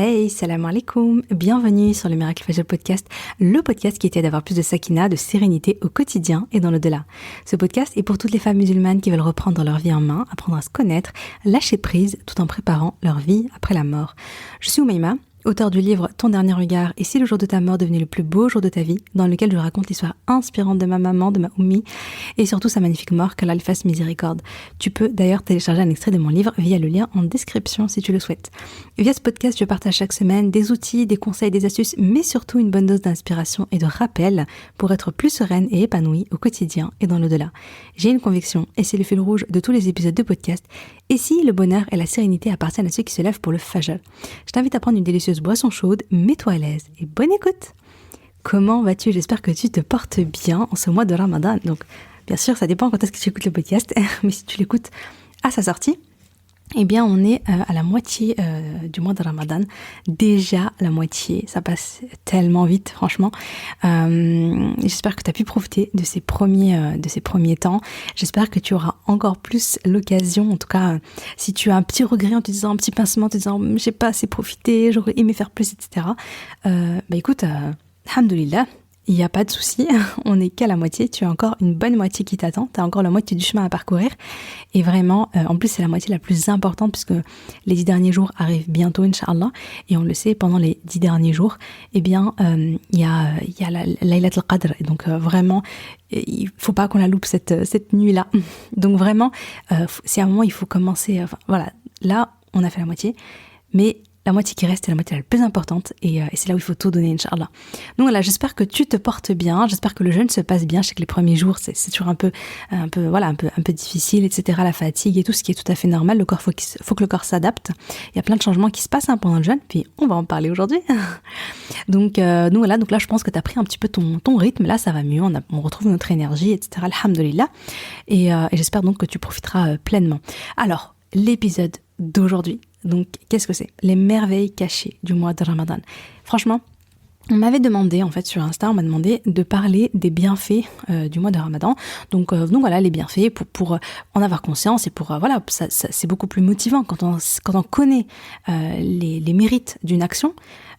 Hey, salam alaikum, bienvenue sur le Miracle Fajr Podcast, le podcast qui t'aide à avoir plus de sakina, de sérénité au quotidien et dans l'au-delà. Ce podcast est pour toutes les femmes musulmanes qui veulent reprendre leur vie en main, apprendre à se connaître, lâcher prise tout en préparant leur vie après la mort. Je suis Oumaima, auteur du livre Ton dernier regard et si le jour de ta mort devenait le plus beau jour de ta vie, dans lequel je raconte l'histoire inspirante de ma maman, de ma Oummi et surtout sa magnifique mort, qu'Allah lui fasse miséricorde. Tu peux d'ailleurs télécharger un extrait de mon livre via le lien en description si tu le souhaites. Via ce podcast, je partage chaque semaine des outils, des conseils, des astuces, mais surtout une bonne dose d'inspiration et de rappel pour être plus sereine et épanouie au quotidien et dans l'au-delà. J'ai une conviction, et c'est le fil rouge de tous les épisodes de podcast, et si le bonheur et la sérénité appartiennent à ceux qui se lèvent pour le fajr. Je t'invite à prendre une délicieuse boisson chaude, mets-toi à l'aise et bonne écoute. Comment vas-tu? J'espère que tu te portes bien en ce mois de Ramadan. Donc, bien sûr, ça dépend quand est-ce que tu écoutes le podcast, mais si tu l'écoutes à sa sortie, eh bien, on est à la moitié du mois de Ramadan. Déjà la moitié, ça passe tellement vite, franchement. J'espère que tu as pu profiter de ces premiers temps. J'espère que tu auras encore plus l'occasion, en tout cas, si tu as un petit regret en te disant, un petit pincement, en te disant, j'ai pas assez profité, j'aurais aimé faire plus, etc. Écoute, alhamdoulilah. Il n'y a pas de souci, on n'est qu'à la moitié, tu as encore une bonne moitié qui t'attend, tu as encore la moitié du chemin à parcourir et vraiment, en plus c'est la moitié la plus importante puisque les 10 derniers jours arrivent bientôt, Inch'Allah, et on le sait, pendant les 10 derniers jours, eh bien, il y a la Laylat al-Qadr, et donc vraiment, il faut pas qu'on la loupe cette nuit-là. Donc vraiment, c'est un moment où il faut commencer, voilà, là on a fait la moitié, mais la moitié qui reste est la moitié la plus importante et c'est là où il faut tout donner, Inch'Allah. Donc voilà, j'espère que tu te portes bien, j'espère que le jeûne se passe bien. Je sais que les premiers jours, c'est toujours un peu difficile, etc. La fatigue et tout, ce qui est tout à fait normal. Le corps, faut que le corps s'adapte. Il y a plein de changements qui se passent pendant le jeûne, puis on va en parler aujourd'hui. Donc voilà, donc là, je pense que tu as pris un petit peu ton rythme. Là, ça va mieux, on retrouve notre énergie, etc. Alhamdulillah. Et j'espère donc que tu profiteras pleinement. Alors, l'épisode d'aujourd'hui. Donc, qu'est-ce que c'est? Les merveilles cachées du mois de Ramadan. Franchement, on m'avait demandé, en fait, sur Insta, on m'a demandé de parler des bienfaits du mois de Ramadan. Donc voilà, les bienfaits pour en avoir conscience et pour, voilà, ça, c'est beaucoup plus motivant quand on connaît les mérites d'une action,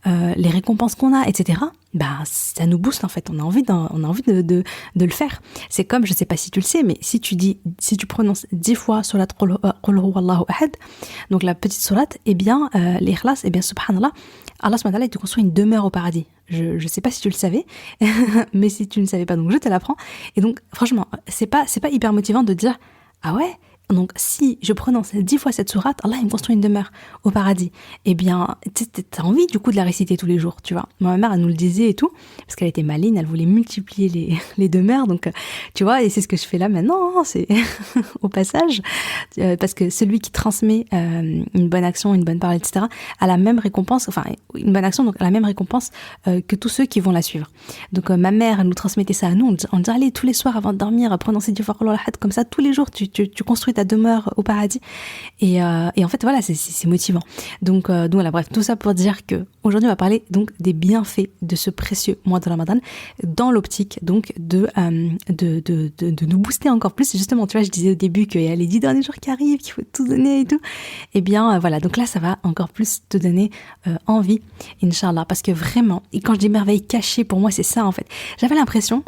les récompenses qu'on a, etc. Bah, ça nous booste en fait. On a envie de le faire. C'est comme, je sais pas si tu le sais, mais si tu prononces 10 fois surat Qul huwallahu ahad, donc la petite sourate, eh bien, l'ikhlas, eh bien, subhanallah, Allah subhanahu wa ta'ala, il te construit une demeure au paradis. Je sais pas si tu le savais, mais si tu ne savais pas, donc je te l'apprends. Et donc, franchement, c'est pas hyper motivant de dire, ah ouais? Donc, si je prononce 10 fois cette sourate, Allah, il me construit une demeure au paradis. Eh bien, t'as envie, du coup, de la réciter tous les jours, tu vois. Moi, ma mère, elle nous le disait et tout, parce qu'elle était maligne, elle voulait multiplier les demeures. Donc, tu vois, et c'est ce que je fais là maintenant, c'est au passage. Parce que celui qui transmet une bonne action, une bonne parole, etc., a la même récompense, enfin, une bonne action, donc a la même récompense que tous ceux qui vont la suivre. Donc, ma mère, elle nous transmettait ça à nous. On disait, allez, tous les soirs, avant de dormir, prononcer 10 fois Qul huwallahu ahad, comme ça, tous les jours, tu construis ta demeure au paradis et en fait voilà, c'est motivant. Donc voilà, bref, tout ça pour dire que aujourd'hui on va parler donc des bienfaits de ce précieux mois de Ramadan dans l'optique donc de nous booster encore plus. Justement, tu vois, je disais au début qu'il y a les 10 derniers jours qui arrivent, qu'il faut tout donner et tout. Et bien voilà, donc là ça va encore plus te donner envie, Inch'Allah, parce que vraiment, et quand je dis merveille cachée, pour moi c'est ça en fait. J'avais l'impression,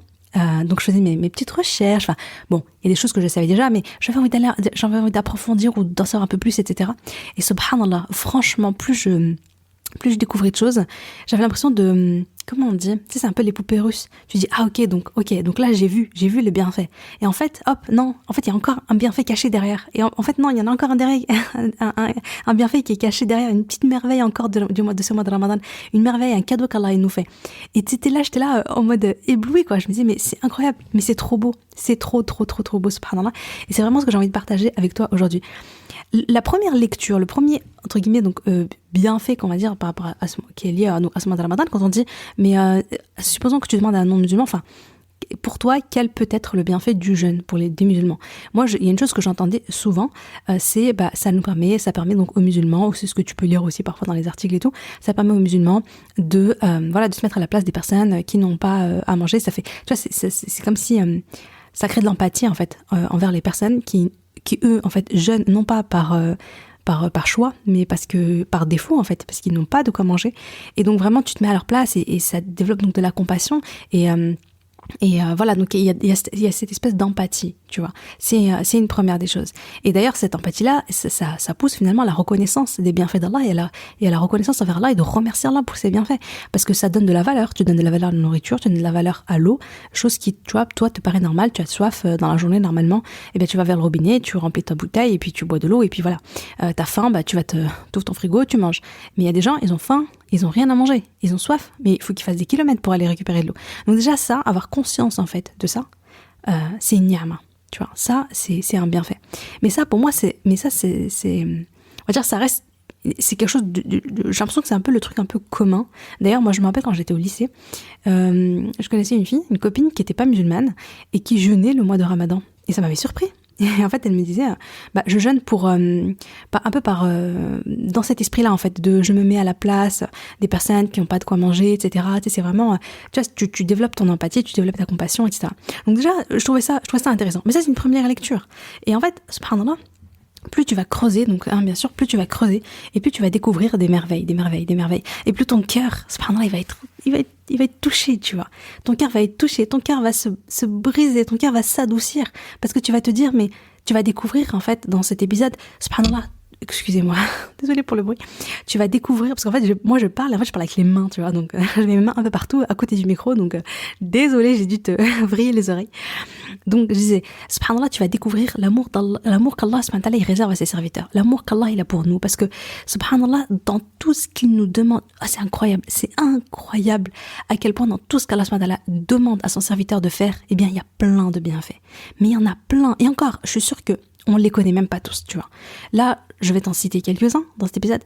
donc je faisais mes petites recherches, enfin bon, il y a des choses que je savais déjà, mais j'avais envie d'approfondir ou d'en savoir un peu plus, etc. Et subhanallah, franchement, plus je découvrais de choses, j'avais l'impression de, comment on dit, tu sais, c'est un peu les poupées russes. Tu dis, ah ok, donc là j'ai vu les bienfaits. Et en fait, hop, non, en fait il y a encore un bienfait caché derrière. Et en fait non, il y en a encore un derrière, un bienfait qui est caché derrière, une petite merveille encore de ce mois de Ramadan, une merveille, un cadeau qu'Allah il nous fait. Et j'étais là en mode ébloui, quoi. Je me disais, mais c'est incroyable, mais c'est trop beau, c'est trop beau, subhanallah. Et c'est vraiment ce que j'ai envie de partager avec toi aujourd'hui. La première lecture, le premier, entre guillemets, donc bienfait qu'on va dire par rapport à ce qui est lié à ce mois de Ramadan, quand on dit, mais supposons que tu demandes à un non-musulman, enfin, pour toi, quel peut être le bienfait du jeûne pour des musulmans? Moi, il y a une chose que j'entendais souvent, c'est ça permet donc aux musulmans, ou c'est ce que tu peux lire aussi parfois dans les articles et tout, ça permet aux musulmans de se mettre à la place des personnes qui n'ont pas à manger. Ça fait, tu vois, c'est comme si ça crée de l'empathie en fait envers les personnes qui eux en fait jeûnent non pas par par choix, mais parce que par défaut en fait, parce qu'ils n'ont pas de quoi manger. Et donc vraiment tu te mets à leur place et ça développe donc de la compassion et voilà, donc il y a cette espèce d'empathie, tu vois. C'est une première des choses. Et d'ailleurs, cette empathie-là, ça pousse finalement à la reconnaissance des bienfaits d'Allah et à la reconnaissance envers Allah et de remercier Allah pour ses bienfaits. Parce que ça donne de la valeur. Tu donnes de la valeur à la nourriture, tu donnes de la valeur à l'eau, chose qui, tu vois, toi, te paraît normale. Tu as soif dans la journée, normalement. Et bien, tu vas vers le robinet, tu remplis ta bouteille et puis tu bois de l'eau et puis voilà. T'as faim, bah, tu t'ouvres ton frigo, tu manges. Mais il y a des gens, ils ont faim, ils ont rien à manger, ils ont soif, mais il faut qu'ils fassent des kilomètres pour aller récupérer de l'eau. Donc déjà ça, avoir conscience en fait de ça, c'est une ni'ma, tu vois. Ça, c'est un bienfait. Mais ça, pour moi, on va dire, ça reste, c'est quelque chose j'ai l'impression que c'est un peu le truc un peu commun. D'ailleurs, moi, je me rappelle quand j'étais au lycée, je connaissais une fille, une copine qui était pas musulmane et qui jeûnait le mois de Ramadan. Et ça m'avait surpris. Et en fait, elle me disait, je jeûne pour un peu dans cet esprit-là en fait, de je me mets à la place des personnes qui n'ont pas de quoi manger, etc. Tu sais, c'est vraiment, tu vois, tu développes ton empathie, tu développes ta compassion, etc. Donc déjà, je trouvais ça intéressant. Mais ça, c'est une première lecture. Et en fait, subhanallah, plus tu vas creuser, donc bien sûr, plus tu vas creuser, et plus tu vas découvrir des merveilles. Et plus ton cœur, subhanallah, il va être touché, tu vois. Ton cœur va être touché, ton cœur va se briser, ton cœur va s'adoucir, parce que tu vas te dire, mais tu vas découvrir, en fait, dans cet épisode, subhanallah, excusez-moi, désolée pour le bruit, tu vas découvrir, parce qu'en fait, moi je parle avec les mains, tu vois, donc je mets mes mains un peu partout à côté du micro, donc désolée, j'ai dû te vriller les oreilles. Donc je disais, subhanallah, tu vas découvrir l'amour qu'Allah subhanahu wa ta'ala il réserve à ses serviteurs, l'amour qu'Allah il a pour nous, parce que subhanallah, dans tout ce qu'il nous demande, c'est incroyable à quel point dans tout ce qu'Allah subhanahu wa ta'ala demande à son serviteur de faire, eh bien il y a plein de bienfaits, mais il y en a plein, et encore, je suis sûre que on les connaît même pas tous, tu vois. Là, je vais t'en citer quelques-uns dans cet épisode,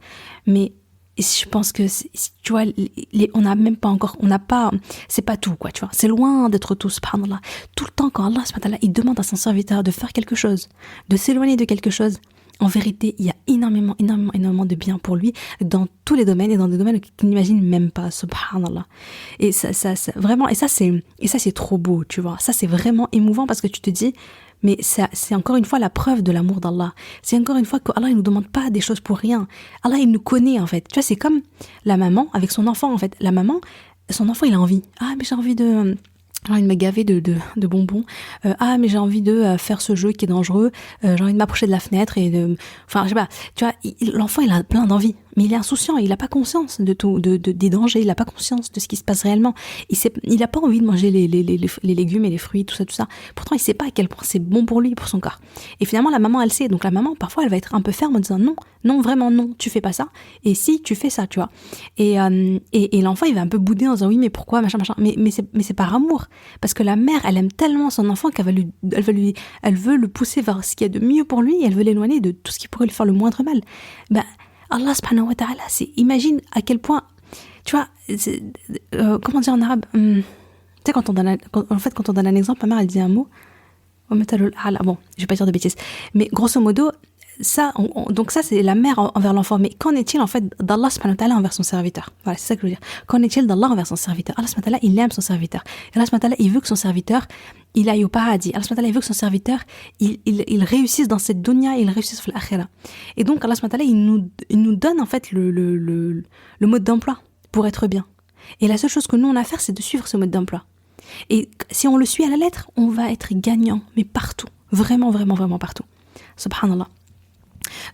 mais je pense que, tu vois, c'est pas tout, quoi, tu vois. C'est loin d'être tout, subhanallah. Tout le temps, quand Allah, subhanallah, il demande à son serviteur de faire quelque chose, de s'éloigner de quelque chose, en vérité, il y a énormément de bien pour lui dans tous les domaines et dans des domaines qu'il n'imagine même pas, subhanallah. Et ça vraiment, et ça c'est trop beau, tu vois. Ça, c'est vraiment émouvant parce que tu te dis, mais c'est encore une fois la preuve de l'amour d'Allah. C'est encore une fois qu'Allah, il nous demande pas des choses pour rien. Allah, il nous connaît, en fait. Tu vois, c'est comme la maman avec son enfant, en fait. La maman, son enfant, il a envie. Ah, mais j'ai envie de me gaver de bonbons. Mais j'ai envie de faire ce jeu qui est dangereux. J'ai envie de m'approcher de la fenêtre enfin, je sais pas. Tu vois, l'enfant, il a plein d'envies. Mais il est insouciant, il n'a pas conscience de tout, des dangers, il n'a pas conscience de ce qui se passe réellement. Il n'a pas envie de manger les légumes et les fruits, tout ça. Pourtant, il ne sait pas à quel point c'est bon pour lui, pour son corps. Et finalement, la maman, elle sait. Donc la maman, parfois, elle va être un peu ferme en disant non, vraiment non, tu fais pas ça. Et si, tu fais ça, tu vois. Et l'enfant, il va un peu bouder en disant oui, mais pourquoi, machin. Mais c'est par amour. Parce que la mère, elle aime tellement son enfant qu'elle veut le pousser vers ce qu'il y a de mieux pour lui et elle veut l'éloigner de tout ce qui pourrait lui faire le moindre mal. Allah subhanahu wa ta'ala, imagine à quel point, tu vois, comment dire en arabe, tu sais, quand on donne un exemple, ma mère, elle dit un mot, bon, je vais pas dire de bêtises, mais grosso modo, ça, donc ça, c'est la mère envers l'enfant, mais qu'en est-il, en fait, d'Allah subhanahu wa ta'ala envers son serviteur? Voilà, c'est ça que je veux dire. Qu'en est-il d'Allah envers son serviteur? Allah subhanahu wa ta'ala, il aime son serviteur. Et Allah subhanahu wa ta'ala, il veut que son serviteur, il aille au paradis. Allah subhanahu wa ta'ala, il veut que son serviteur, il réussisse dans cette dunya et il réussisse sur l'akhira. Et donc, Allah subhanahu wa ta'ala, il nous donne, en fait, le mode d'emploi pour être bien. Et la seule chose que nous, on a à faire, c'est de suivre ce mode d'emploi. Et si on le suit à la lettre, on va être gagnant, mais partout. Vraiment, vraiment, vraiment partout. Subhanallah.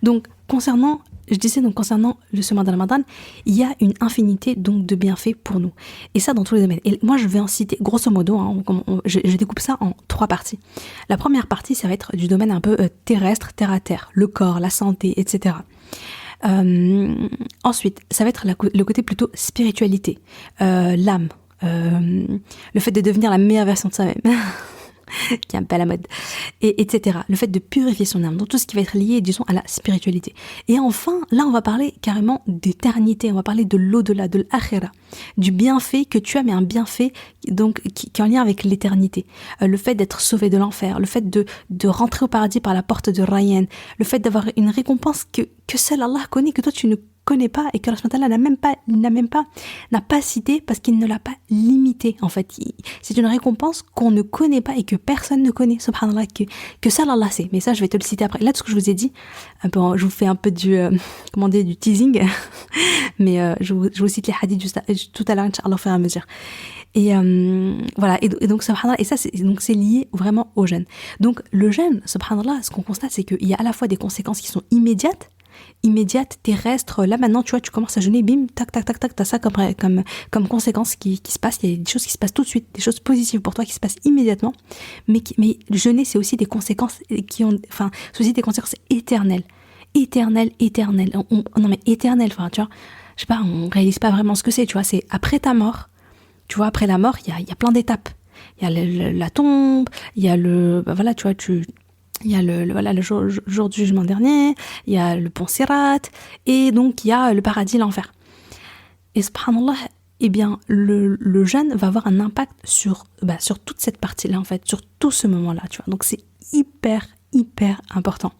Donc, concernant le mois de Ramadan, il y a une infinité donc de bienfaits pour nous. Et ça dans tous les domaines. Et moi, je vais en citer, grosso modo, je découpe ça en 3 parties. La première partie, ça va être du domaine un peu terrestre, terre à terre, le corps, la santé, etc. Ensuite, ça va être le côté plutôt spiritualité, l'âme, le fait de devenir la meilleure version de soi-même. qui est un peu à la mode, et etc. Le fait de purifier son âme, donc tout ce qui va être lié, disons, à la spiritualité. Et enfin, là, on va parler carrément d'éternité, on va parler de l'au-delà, de l'akhira, du bienfait que tu as, mais un bienfait donc qui est en lien avec l'éternité. Le fait d'être sauvé de l'enfer, le fait de rentrer au paradis par la porte de Rayyan, le fait d'avoir une récompense que seul Allah connaît, que toi tu ne connaît pas et que Allah subhanahu wa ta'ala n'a pas cité parce qu'il ne l'a pas limité. En fait, c'est une récompense qu'on ne connaît pas et que personne ne connaît, subhanallah, que seul Allah sait. Mais ça, je vais te le citer après. Là, tout ce que je vous ai dit, je vous fais un peu du teasing, mais je vous cite les hadiths tout à l'heure, Inch'Allah, au fur et à mesure. Et voilà, et donc subhanallah, et ça c'est lié vraiment au jeûne. Donc le jeûne, subhanallah, ce qu'on constate, c'est qu'il y a à la fois des conséquences qui sont immédiates, terrestres. Là maintenant, tu vois, tu commences à jeûner, bim, tac, t'as ça comme conséquence qui se passe. Il y a des choses qui se passent tout de suite, des choses positives pour toi qui se passent immédiatement. Mais jeûner, c'est aussi des conséquences c'est aussi des conséquences éternelles. Non mais éternelles, enfin, tu vois, je sais pas, on réalise pas vraiment ce que c'est, tu vois, c'est après ta mort. Tu vois, après la mort, il y a plein d'étapes. Il y a la tombe, il y a il y a le jour du jugement dernier, il y a le pont Sirat, et donc il y a le paradis, l'enfer. Et subhanallah, eh bien, le jeûne va avoir un impact sur toute cette partie-là, en fait, sur tout ce moment-là, tu vois. Donc c'est hyper important.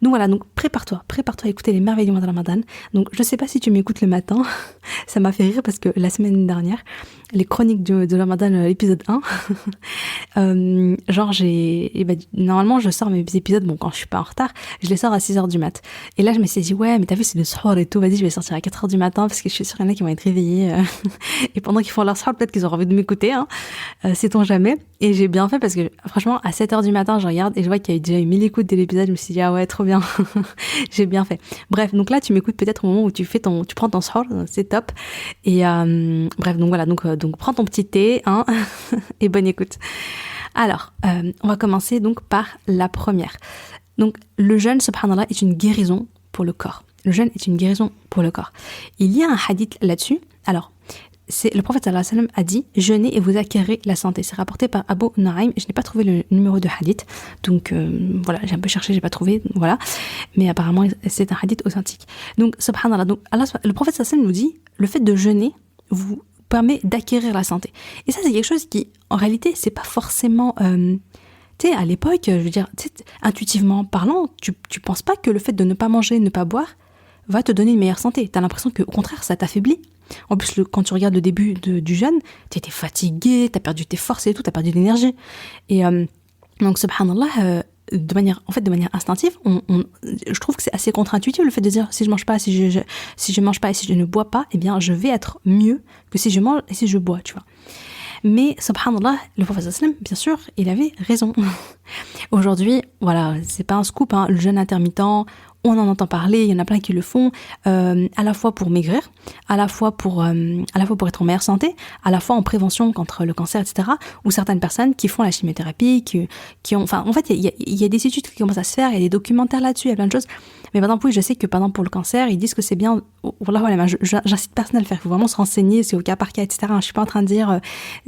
Donc voilà, donc prépare-toi à écouter les merveilles du mois de Ramadan. Donc je sais pas si tu m'écoutes le matin, ça m'a fait rire parce que la semaine dernière, les chroniques de Ramadan, l'épisode 1, normalement je sors mes épisodes, bon quand je suis pas en retard, je les sors à 6h du mat. Et là je me suis dit ouais mais t'as vu c'est le suhoor et tout, vas-y je vais sortir à 4h du matin parce que je suis sûre qu'il y en a qui vont être réveillés et pendant qu'ils font leur suhoor peut-être qu'ils auront envie de m'écouter, sait-on jamais. Et j'ai bien fait parce que franchement à 7h du matin je regarde et je vois qu'il y a déjà eu 1000 écoutes de l'épisode, je me suis dit ah ouais trop bien. J'ai bien fait. Bref, donc là tu m'écoutes peut-être au moment où tu prends ton suhoor, c'est top. Et bref, donc voilà, donc prends ton petit thé, et bonne écoute. Alors, on va commencer donc par la première. Donc le jeûne, subhanallah, est une guérison pour le corps. Le jeûne est une guérison pour le corps. Il y a un hadith là-dessus. Alors, le prophète sallallahu alayhi wa sallam a dit « Jeûnez et vous acquérez la santé ». C'est rapporté par Abu Naïm. Je n'ai pas trouvé le numéro de hadith. Donc voilà, j'ai un peu cherché, j'ai pas trouvé. Voilà. Mais apparemment, c'est un hadith authentique. Donc, subhanallah. Donc, le prophète sallallahu alayhi wa sallam nous dit « Le fait de jeûner vous permet d'acquérir la santé ». Et ça, c'est quelque chose qui, en réalité, c'est pas forcément... tu sais, à l'époque, je veux dire, intuitivement parlant, tu penses pas que le fait de ne pas manger, ne pas boire, va te donner une meilleure santé. T'as l'impression qu'au contraire, ça t'affaiblit. En plus, quand tu regardes le début du jeûne, t'étais fatigué, t'as perdu tes forces et tout, t'as perdu de l'énergie. Et donc, subhanallah, de manière instinctive, je trouve que c'est assez contre-intuitif le fait de dire si je mange pas, si je mange pas et si je ne bois pas, eh bien, je vais être mieux que si je mange et si je bois, tu vois. Mais, subhanallah, le prophète sallam, bien sûr, il avait raison. Aujourd'hui, voilà, c'est pas un scoop, le jeûne intermittent, on en entend parler, il y en a plein qui le font, à la fois pour maigrir, à la fois pour être en meilleure santé, à la fois en prévention contre le cancer, etc. Ou certaines personnes qui font la chimiothérapie, qui ont, enfin, en fait, il y a des études qui commencent à se faire, il y a des documentaires là-dessus, il y a plein de choses. Mais par exemple, oui, je sais que par exemple pour le cancer, ils disent que c'est bien. Voilà, j'incite personne à le faire. Il faut vraiment se renseigner, c'est au cas par cas, etc. Je suis pas en train de dire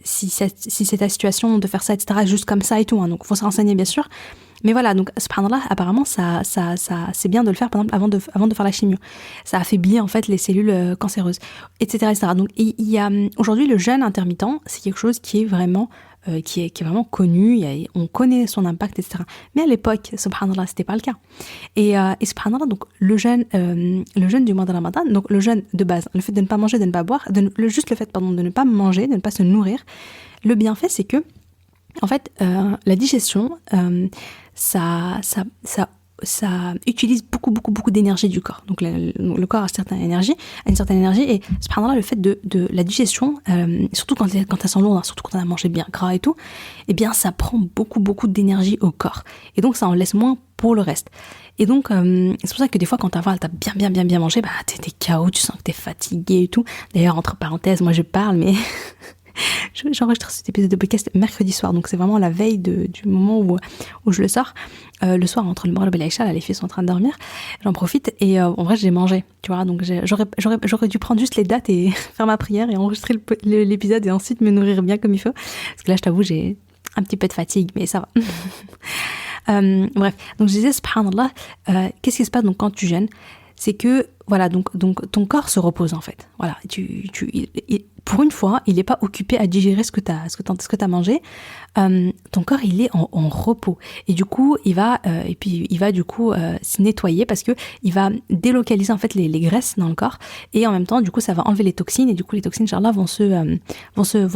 si c'est ta situation de faire ça, etc. Juste comme ça et tout. Donc, faut se renseigner bien sûr. Mais voilà, donc subhanallah, apparemment, ça, c'est bien de le faire, par exemple, avant de faire la chimio. Ça affaiblit en fait les cellules cancéreuses, etc., etc. Donc, il y a aujourd'hui le jeûne intermittent, c'est quelque chose qui est vraiment qui est vraiment connu, on connaît son impact, etc. Mais à l'époque, subhanallah, c'était pas le cas. Et subhanallah, donc le jeûne du mois de Ramadan, donc le jeûne de base, le fait de ne pas manger, de ne pas boire, juste le fait, de ne pas manger, de ne pas se nourrir, le bienfait, c'est que, en fait, la digestion, ça utilise beaucoup d'énergie du corps. Donc le corps a une certaine énergie et subhanallah, le fait de la digestion, surtout quand ça sent lourd, surtout quand on a mangé bien gras et tout, eh bien ça prend beaucoup d'énergie au corps. Et donc ça en laisse moins pour le reste. Et donc c'est pour ça que des fois quand t'as bien mangé, bah t'es KO, tu sens que t'es fatigué et tout. D'ailleurs entre parenthèses, moi je parle mais j'enregistre cet épisode de podcast mercredi soir, donc c'est vraiment la veille du moment où je le sors. Le soir, entre le Maghrib et l'Aïcha, les filles sont en train de dormir, j'en profite et en vrai j'ai mangé, tu vois, donc j'aurais dû prendre juste les dates et faire ma prière et enregistrer l'épisode et ensuite me nourrir bien comme il faut, parce que là je t'avoue j'ai un petit peu de fatigue, mais ça va. Bref, donc je disais subhanallah, qu'est-ce qui se passe donc quand tu jeûnes? c'est que, voilà, donc ton corps se repose en fait. Voilà, pour une fois, il n'est pas occupé à digérer ce que t'as mangé. Ton corps, il est en repos. Et du coup, il va se nettoyer parce que il va délocaliser en fait les graisses dans le corps. Et en même temps, du coup, ça va enlever les toxines. Et du coup, les toxines, Inch'Allah, vont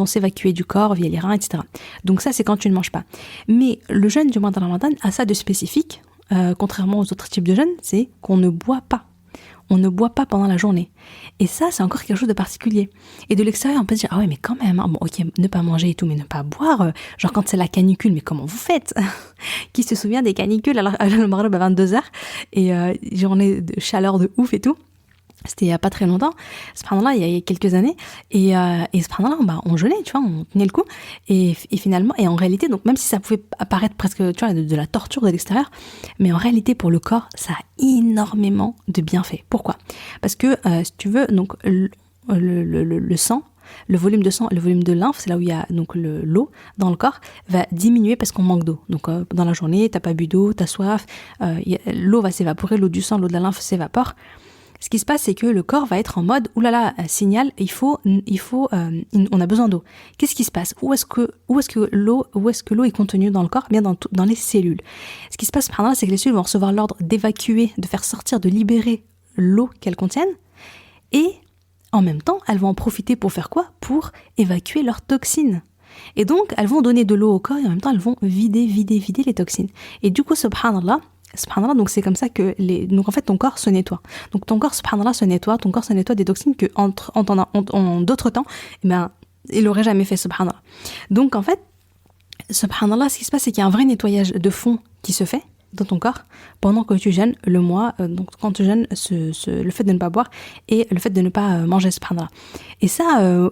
s'évacuer du corps via les reins, etc. Donc ça, c'est quand tu ne manges pas. Mais le jeûne du mois de Ramadan a ça de spécifique, contrairement aux autres types de jeûnes, c'est qu'on ne boit pas. On ne boit pas pendant la journée. Et ça, c'est encore quelque chose de particulier. Et de l'extérieur, on peut se dire, ah ouais, mais quand même, hein, bon, ok, ne pas manger et tout, mais ne pas boire. Genre quand c'est la canicule, mais comment vous faites? Qui se souvient des canicules alors le Maghreb à 22h et journée de chaleur de ouf et tout. C'était il y a pas très longtemps, subhanallah, il y a quelques années, et subhanallah, on jeûnait, tu vois, on tenait le coup, et finalement, et en réalité, donc même si ça pouvait apparaître presque, tu vois, de la torture de l'extérieur, mais en réalité, pour le corps, ça a énormément de bienfaits. Pourquoi? Parce que, si tu veux, donc, le sang, le volume de sang, le volume de lymphe, c'est là où il y a donc l'eau dans le corps, va diminuer parce qu'on manque d'eau. Donc dans la journée, t'as pas bu d'eau, t'as soif, l'eau va s'évaporer, l'eau du sang, l'eau de la lymphe s'évapore. Ce qui se passe, c'est que le corps va être en mode, oulala, signal, on a besoin d'eau. Qu'est-ce qui se passe? Où est-ce que l'eau est contenue dans le corps? Bien dans les cellules. Ce qui se passe, c'est que les cellules vont recevoir l'ordre d'évacuer, de faire sortir, de libérer l'eau qu'elles contiennent. Et en même temps, elles vont en profiter pour faire quoi? Pour évacuer leurs toxines. Et donc, elles vont donner de l'eau au corps et en même temps, elles vont vider les toxines. Et du coup, subhanallah, donc c'est comme ça que donc en fait ton corps se nettoie. Donc ton corps subhanallah se nettoie des toxines que en d'autres temps, eh ben il aurait jamais fait subhanallah. Donc en fait subhanallah, ce qui se passe c'est qu'il y a un vrai nettoyage de fond qui se fait dans ton corps pendant que tu jeûnes le mois, donc quand tu jeûnes le fait de ne pas boire et le fait de ne pas manger subhanallah. Et ça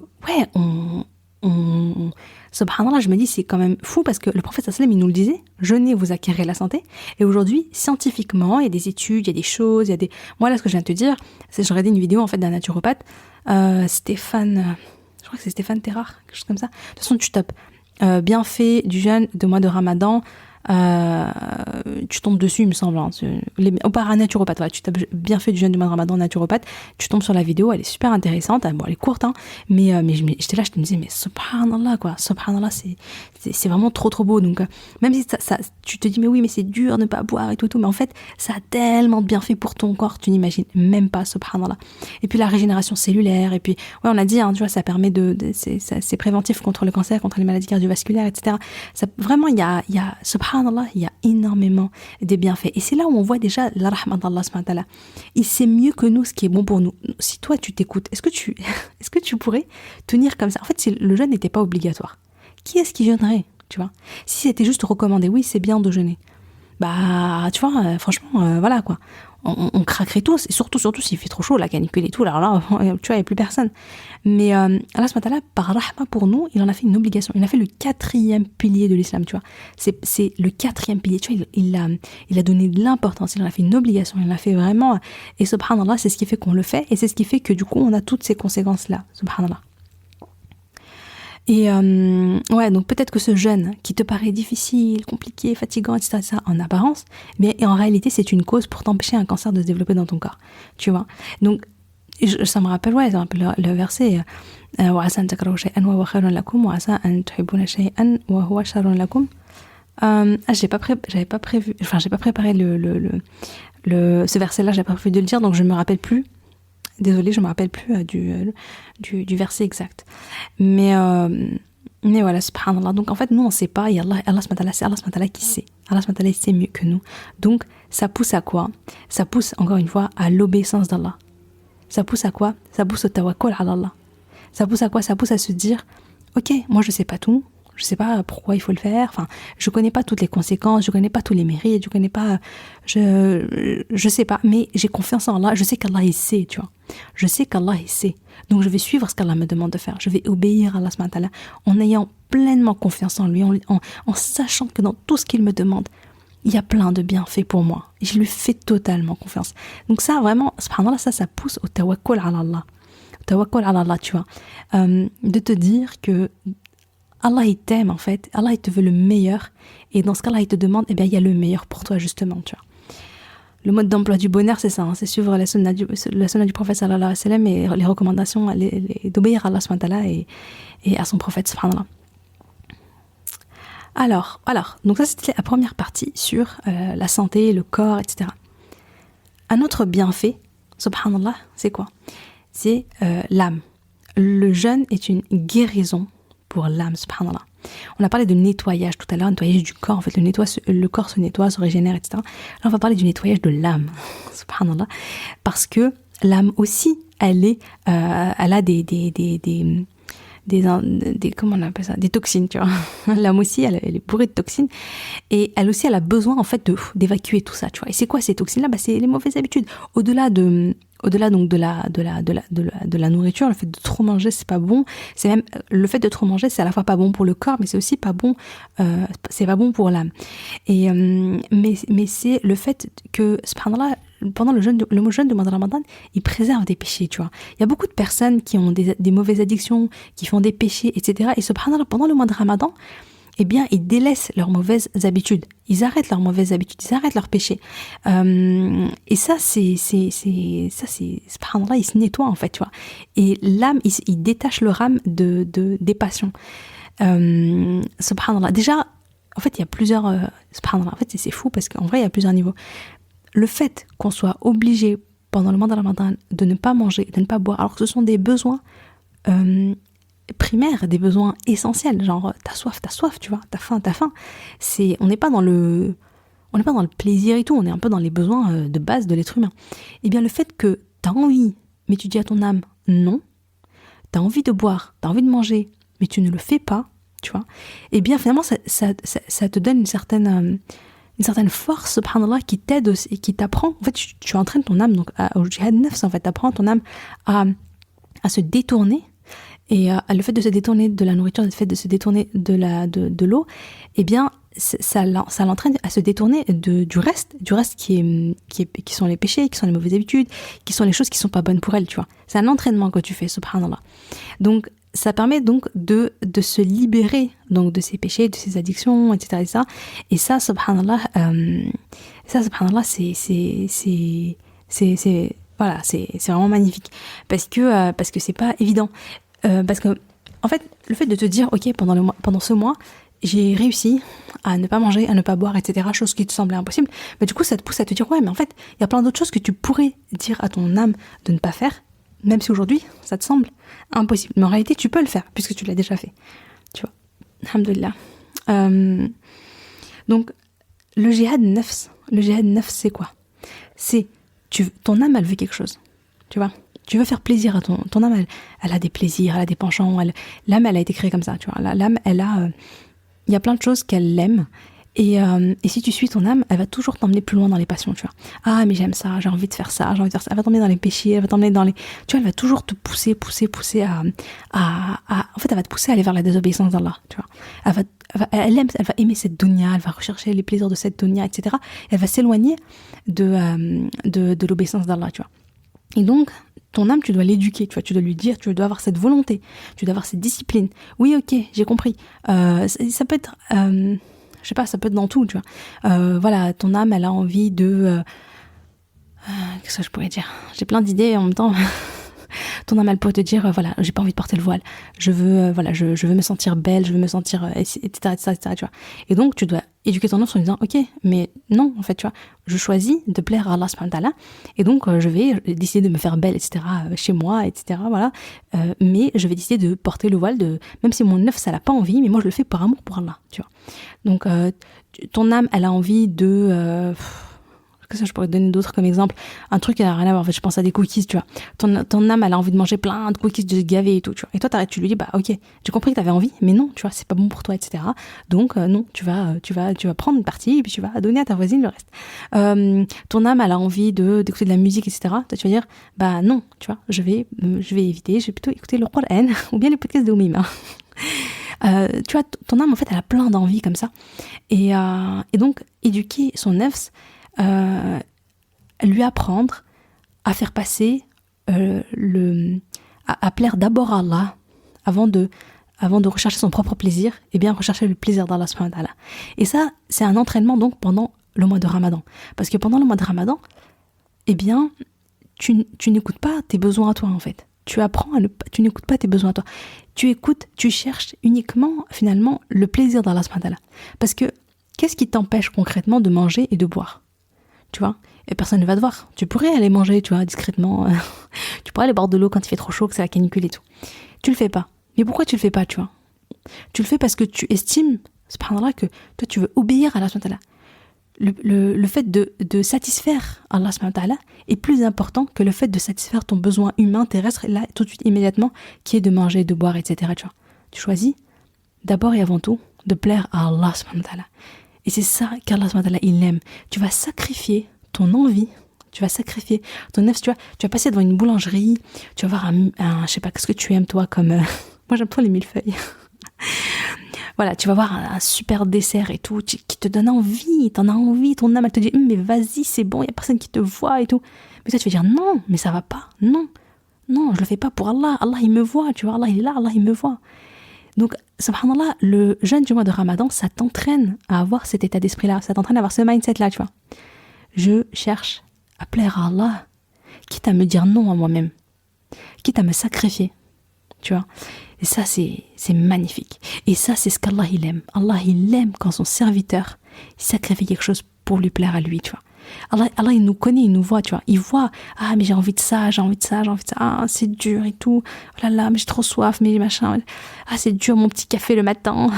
subhanallah, je me dis, c'est quand même fou parce que le prophète sallam, il nous le disait, jeûnez, vous acquérez la santé. Et aujourd'hui, scientifiquement, il y a des études, il y a des choses, moi là, ce que je viens de te dire, c'est que j'ai regardé une vidéo en fait d'un naturopathe, Stéphane, je crois que c'est Stéphane Terrard, quelque chose comme ça. De toute façon, tu tapes bienfait du jeûne de mois de Ramadan, tu tombes dessus, il me semble, hein, par un naturopathe, voilà, tu tapes bienfait du jeûne du mois de Ramadan naturopathe, tu tombes sur la vidéo, elle est super intéressante, bon elle est courte, hein, mais j'étais là, je me disais, mais subhanallah quoi, subhanallah, c'est vraiment trop beau. Donc même si ça tu te dis mais oui mais c'est dur de ne pas boire et tout, mais en fait ça a tellement de bienfaits pour ton corps, tu n'imagines même pas, subhanallah. Et puis la régénération cellulaire, et puis ouais, on a dit, hein, tu vois, ça permet c'est préventif contre le cancer, contre les maladies cardiovasculaires, etc. Ça, vraiment il y a subhanallah, il y a énormément de bienfaits. Et c'est là où on voit déjà la rahmat d'Allah subhanahu wa ta'ala. Il sait mieux que nous ce qui est bon pour nous. Si toi tu t'écoutes, est-ce que tu pourrais tenir comme ça? En fait, si le jeûne n'était pas obligatoire, qui est-ce qui jeûnerait, tu vois? Si c'était juste recommandé, oui, c'est bien de jeûner. Bah, tu vois, franchement, voilà quoi. On craquerait tous, et surtout s'il fait trop chaud, la canicule et tout, alors là, tu vois, il n'y a plus personne. Mais Allah subhanahu wa ta'ala, par rahma pour nous, il en a fait une obligation. Il a fait le 4e pilier de l'islam, tu vois. C'est le 4e pilier, tu vois, il a donné de l'importance, il en a fait une obligation, il en a fait vraiment, et subhanallah, c'est ce qui fait qu'on le fait, et c'est ce qui fait que du coup, on a toutes ces conséquences-là, subhanallah. Et ouais, donc peut-être que ce jeûne qui te paraît difficile, compliqué, fatigant, etc., ça, en apparence, mais en réalité c'est une cause pour t'empêcher un cancer de se développer dans ton corps, tu vois. Donc ça me rappelle le verset وَعَسَىٰ أَن تَكْرَهُوا شَيْئًا وَهُوَ خَيْرٌ لَكُمْ وَعَسَىٰ أَن تُحِبُّونَ شَيْئًا وَهُوَ شَرٌ لَكُمْ. J'ai pas préparé ce verset-là, j'ai pas prévu de le dire, donc je me rappelle plus. Désolée, je me rappelle plus du verset exact. Mais voilà, subhanallah. Donc en fait, nous on sait pas, et Allah c'est Allah subhanahu qui sait. Allah subhanahu sait mieux que nous. Donc ça pousse à quoi? Ça pousse encore une fois à l'obéissance d'Allah. Ça pousse à quoi? Ça pousse au tawakkul ala Allah. Ça pousse à quoi? Ça pousse à se dire, ok, moi je sais pas tout. Je sais pas pourquoi il faut le faire. Enfin, je connais pas toutes les conséquences, je connais pas tous les mérites, je sais pas. Mais j'ai confiance en Allah. Je sais qu'Allah il sait, tu vois. Je sais qu'Allah il sait. Donc je vais suivre ce qu'Allah me demande de faire. Je vais obéir à Allah subhanahu wa ta'ala en ayant pleinement confiance en lui, en sachant que dans tout ce qu'il me demande, il y a plein de bienfaits pour moi. Et je lui fais totalement confiance. Donc ça vraiment, subhanallah, ça pousse au tawakkul ala Allah. Tawakkul ala Allah, tu vois. De te dire que Allah il t'aime en fait, Allah il te veut le meilleur, et dans ce cas-là il te demande, eh bien il y a le meilleur pour toi justement, tu vois. le mode d'emploi du bonheur, c'est ça, hein, c'est suivre la sunna du prophète sallallahu alayhi wa sallam et les recommandations, d'obéir à Allah subhanahu wa ta'ala et à son prophète subhanallah. Alors, donc ça c'était la première partie sur la santé, le corps, etc. Un autre bienfait, subhanallah, c'est quoi? C'est l'âme. Le jeûne est une guérison pour l'âme, subhanallah. On a parlé de nettoyage tout à l'heure, nettoyage du corps, en fait, le corps se nettoie, se régénère, etc. Là, on va parler du nettoyage de l'âme, subhanallah, parce que l'âme aussi, elle a comment on appelle ça, des toxines, tu vois. L'âme aussi, elle est bourrée de toxines, et elle aussi, elle a besoin, en fait, d'évacuer tout ça, tu vois. Et c'est quoi ces toxines-là? C'est les mauvaises habitudes. Au-delà donc de la nourriture, le fait de trop manger, c'est pas bon. C'est même le fait de trop manger, c'est à la fois pas bon pour le corps, mais c'est aussi pas bon. C'est pas bon pour l'âme. Et mais c'est le fait que subhanallah, pendant le jeûne de mois de Ramadan, il préserve des péchés, tu vois. Il y a beaucoup de personnes qui ont des mauvaises addictions, qui font des péchés, etc. Et subhanallah, pendant le mois de Ramadan, eh bien, ils délaissent leurs mauvaises habitudes. Ils arrêtent leurs mauvaises habitudes, ils arrêtent leurs péchés. Et ça, subhanallah, ils se nettoient, en fait, tu vois. Et l'âme, il détache leur âme des passions. Subhanallah. Déjà, en fait, il y a plusieurs, subhanallah. En fait, c'est fou parce qu'en vrai, il y a plusieurs niveaux. Le fait qu'on soit obligé, pendant le mois de Ramadan, de ne pas manger, de ne pas boire, alors que ce sont des besoins, primaires, des besoins essentiels, genre t'as soif, tu vois, t'as faim. On n'est pas dans le plaisir et tout, on est un peu dans les besoins de base de l'être humain. Et bien le fait que t'as envie, mais tu dis à ton âme non, t'as envie de boire, t'as envie de manger, mais tu ne le fais pas, tu vois, et bien finalement ça te donne une certaine force, subhanallah, qui t'aide aussi, et qui t'apprend, en fait tu entraînes ton âme donc au jihad nafs, en fait t'apprends ton âme à se détourner. Et le fait de se détourner de la nourriture, le fait de se détourner de l'eau, eh bien, ça l'entraîne à se détourner du reste qui sont les péchés, qui sont les mauvaises habitudes, qui sont les choses qui sont pas bonnes pour elle, tu vois. C'est un entraînement que tu fais, subhanallah. Donc, ça permet donc de se libérer donc de ces péchés, de ces addictions, etc. Et ça, subhanallah, voilà, c'est vraiment magnifique parce que c'est pas évident. Parce que, en fait, le fait de te dire, ok, pendant ce mois, j'ai réussi à ne pas manger, à ne pas boire, etc., chose qui te semblait impossible, bah, du coup, ça te pousse à te dire, ouais, mais en fait, il y a plein d'autres choses que tu pourrais dire à ton âme de ne pas faire, même si aujourd'hui, ça te semble impossible. Mais en réalité, tu peux le faire, puisque tu l'as déjà fait. Tu vois. Alhamdoulilah. Donc, le jihad nafs, c'est quoi? C'est, ton âme, elle veut quelque chose. Tu vois? Tu veux faire plaisir à ton âme, elle a des plaisirs, elle a des penchants, l'âme, elle a été créée comme ça, tu vois. L'âme, il y a plein de choses qu'elle aime, et si tu suis ton âme, elle va toujours t'emmener plus loin dans les passions, tu vois. Ah, mais j'aime ça, j'ai envie de faire ça, elle va t'emmener dans les péchés, elle va t'emmener tu vois, elle va toujours te pousser en fait, elle va te pousser à aller vers la désobéissance d'Allah, tu vois. Elle va aimer cette dunya, elle va rechercher les plaisirs de cette dunya, etc. Elle va s'éloigner de l'obéissance d'Allah, tu vois. Et donc, ton âme, tu dois l'éduquer, tu vois, tu dois lui dire, tu dois avoir cette volonté, tu dois avoir cette discipline. Oui, ok, j'ai compris. Ça peut être, je sais pas, ça peut être dans tout, tu vois. Voilà, ton âme, elle a envie de... qu'est-ce que je pourrais dire? J'ai plein d'idées en même temps. Ton âme, elle peut te dire, voilà, j'ai pas envie de porter le voile. Je veux me sentir belle, je veux me sentir, etc., tu vois. Et donc, tu dois éduquer ton âme en disant, ok, mais non, en fait, tu vois, je choisis de plaire à Allah subhanahu wa ta'ala, et donc, je vais décider de me faire belle, etc., chez moi, etc., voilà. Mais je vais décider de porter le voile, même si mon œuf, ça n'a pas envie, mais moi, je le fais par amour pour Allah, tu vois. Donc, ton âme, elle a envie de... Qu'est-ce que je pourrais te donner d'autres comme exemple? Un truc qui n'a rien à voir, en fait, je pense à des cookies, tu vois. Ton âme, elle a envie de manger plein de cookies, de se gaver et tout, tu vois. Et toi, t'arrêtes, tu lui dis, bah, ok, j'ai compris que t'avais envie, mais non, tu vois, c'est pas bon pour toi, etc. Donc, non, tu vas prendre une partie, et puis tu vas donner à ta voisine le reste. Ton âme, elle a envie d'écouter de la musique, etc. Toi, tu vas dire, bah, non, tu vois, je vais éviter, je vais plutôt écouter le Coran, ou bien les podcasts de Oumima. Tu vois, ton âme, en fait, elle a plein d'envies comme ça. Et donc, éduquer son nefs, lui apprendre à faire passer à plaire d'abord à Allah avant de rechercher son propre plaisir, et bien rechercher le plaisir d'Allah subhanahu wa ta'ala. Et ça, c'est un entraînement donc pendant le mois de Ramadan. Parce que pendant le mois de Ramadan, eh bien, tu n'écoutes pas tes besoins à toi, en fait. Tu apprends tu n'écoutes pas tes besoins à toi. Tu cherches uniquement, finalement, le plaisir d'Allah subhanahu wa ta'ala. Parce que, qu'est-ce qui t'empêche concrètement de manger et de boire? Tu vois? Et personne ne va te voir. Tu pourrais aller manger, tu vois, discrètement. Tu pourrais aller boire de l'eau quand il fait trop chaud, que c'est la canicule et tout. Tu le fais pas. Mais pourquoi tu le fais pas, tu vois? Tu le fais parce que tu estimes, subhanallah, que toi, tu veux obéir à Allah subhanahu wa ta'ala. Le fait de satisfaire Allah subhanahu wa ta'ala est plus important que le fait de satisfaire ton besoin humain terrestre, là, tout de suite, immédiatement, qui est de manger, de boire, etc. Tu vois? Tu choisis d'abord et avant tout de plaire à Allah subhanahu wa ta'ala. Et c'est ça qu'Allah subhanahu wa ta'ala, il aime. Tu vas sacrifier ton envie, tu vas sacrifier ton nefs, tu vas passer devant une boulangerie, tu vas voir je sais pas, qu'est-ce que tu aimes toi comme... Moi j'aime trop les millefeuilles. Voilà, tu vas voir un super dessert et tout, qui te donne envie, t'en as envie, ton âme elle te dit mais vas-y c'est bon, il y a personne qui te voit et tout. Mais toi tu vas dire non, mais ça va pas, non, je le fais pas pour Allah, Allah il me voit, tu vois, Allah il est là, Allah il me voit. Donc, subhanallah, le jeûne du mois de Ramadan, ça t'entraîne à avoir cet état d'esprit-là, ça t'entraîne à avoir ce mindset-là, tu vois. Je cherche à plaire à Allah, quitte à me dire non à moi-même, quitte à me sacrifier, tu vois. Et ça, c'est magnifique. Et ça, c'est ce qu'Allah, il aime. Allah, il aime quand son serviteur sacrifie quelque chose pour lui plaire à lui, tu vois. Allah, il nous connaît, il nous voit, tu vois. Il voit, ah, mais j'ai envie de ça, ah, c'est dur et tout. Oh là là, mais j'ai trop soif, mais machin. Ah, c'est dur, mon petit café le matin.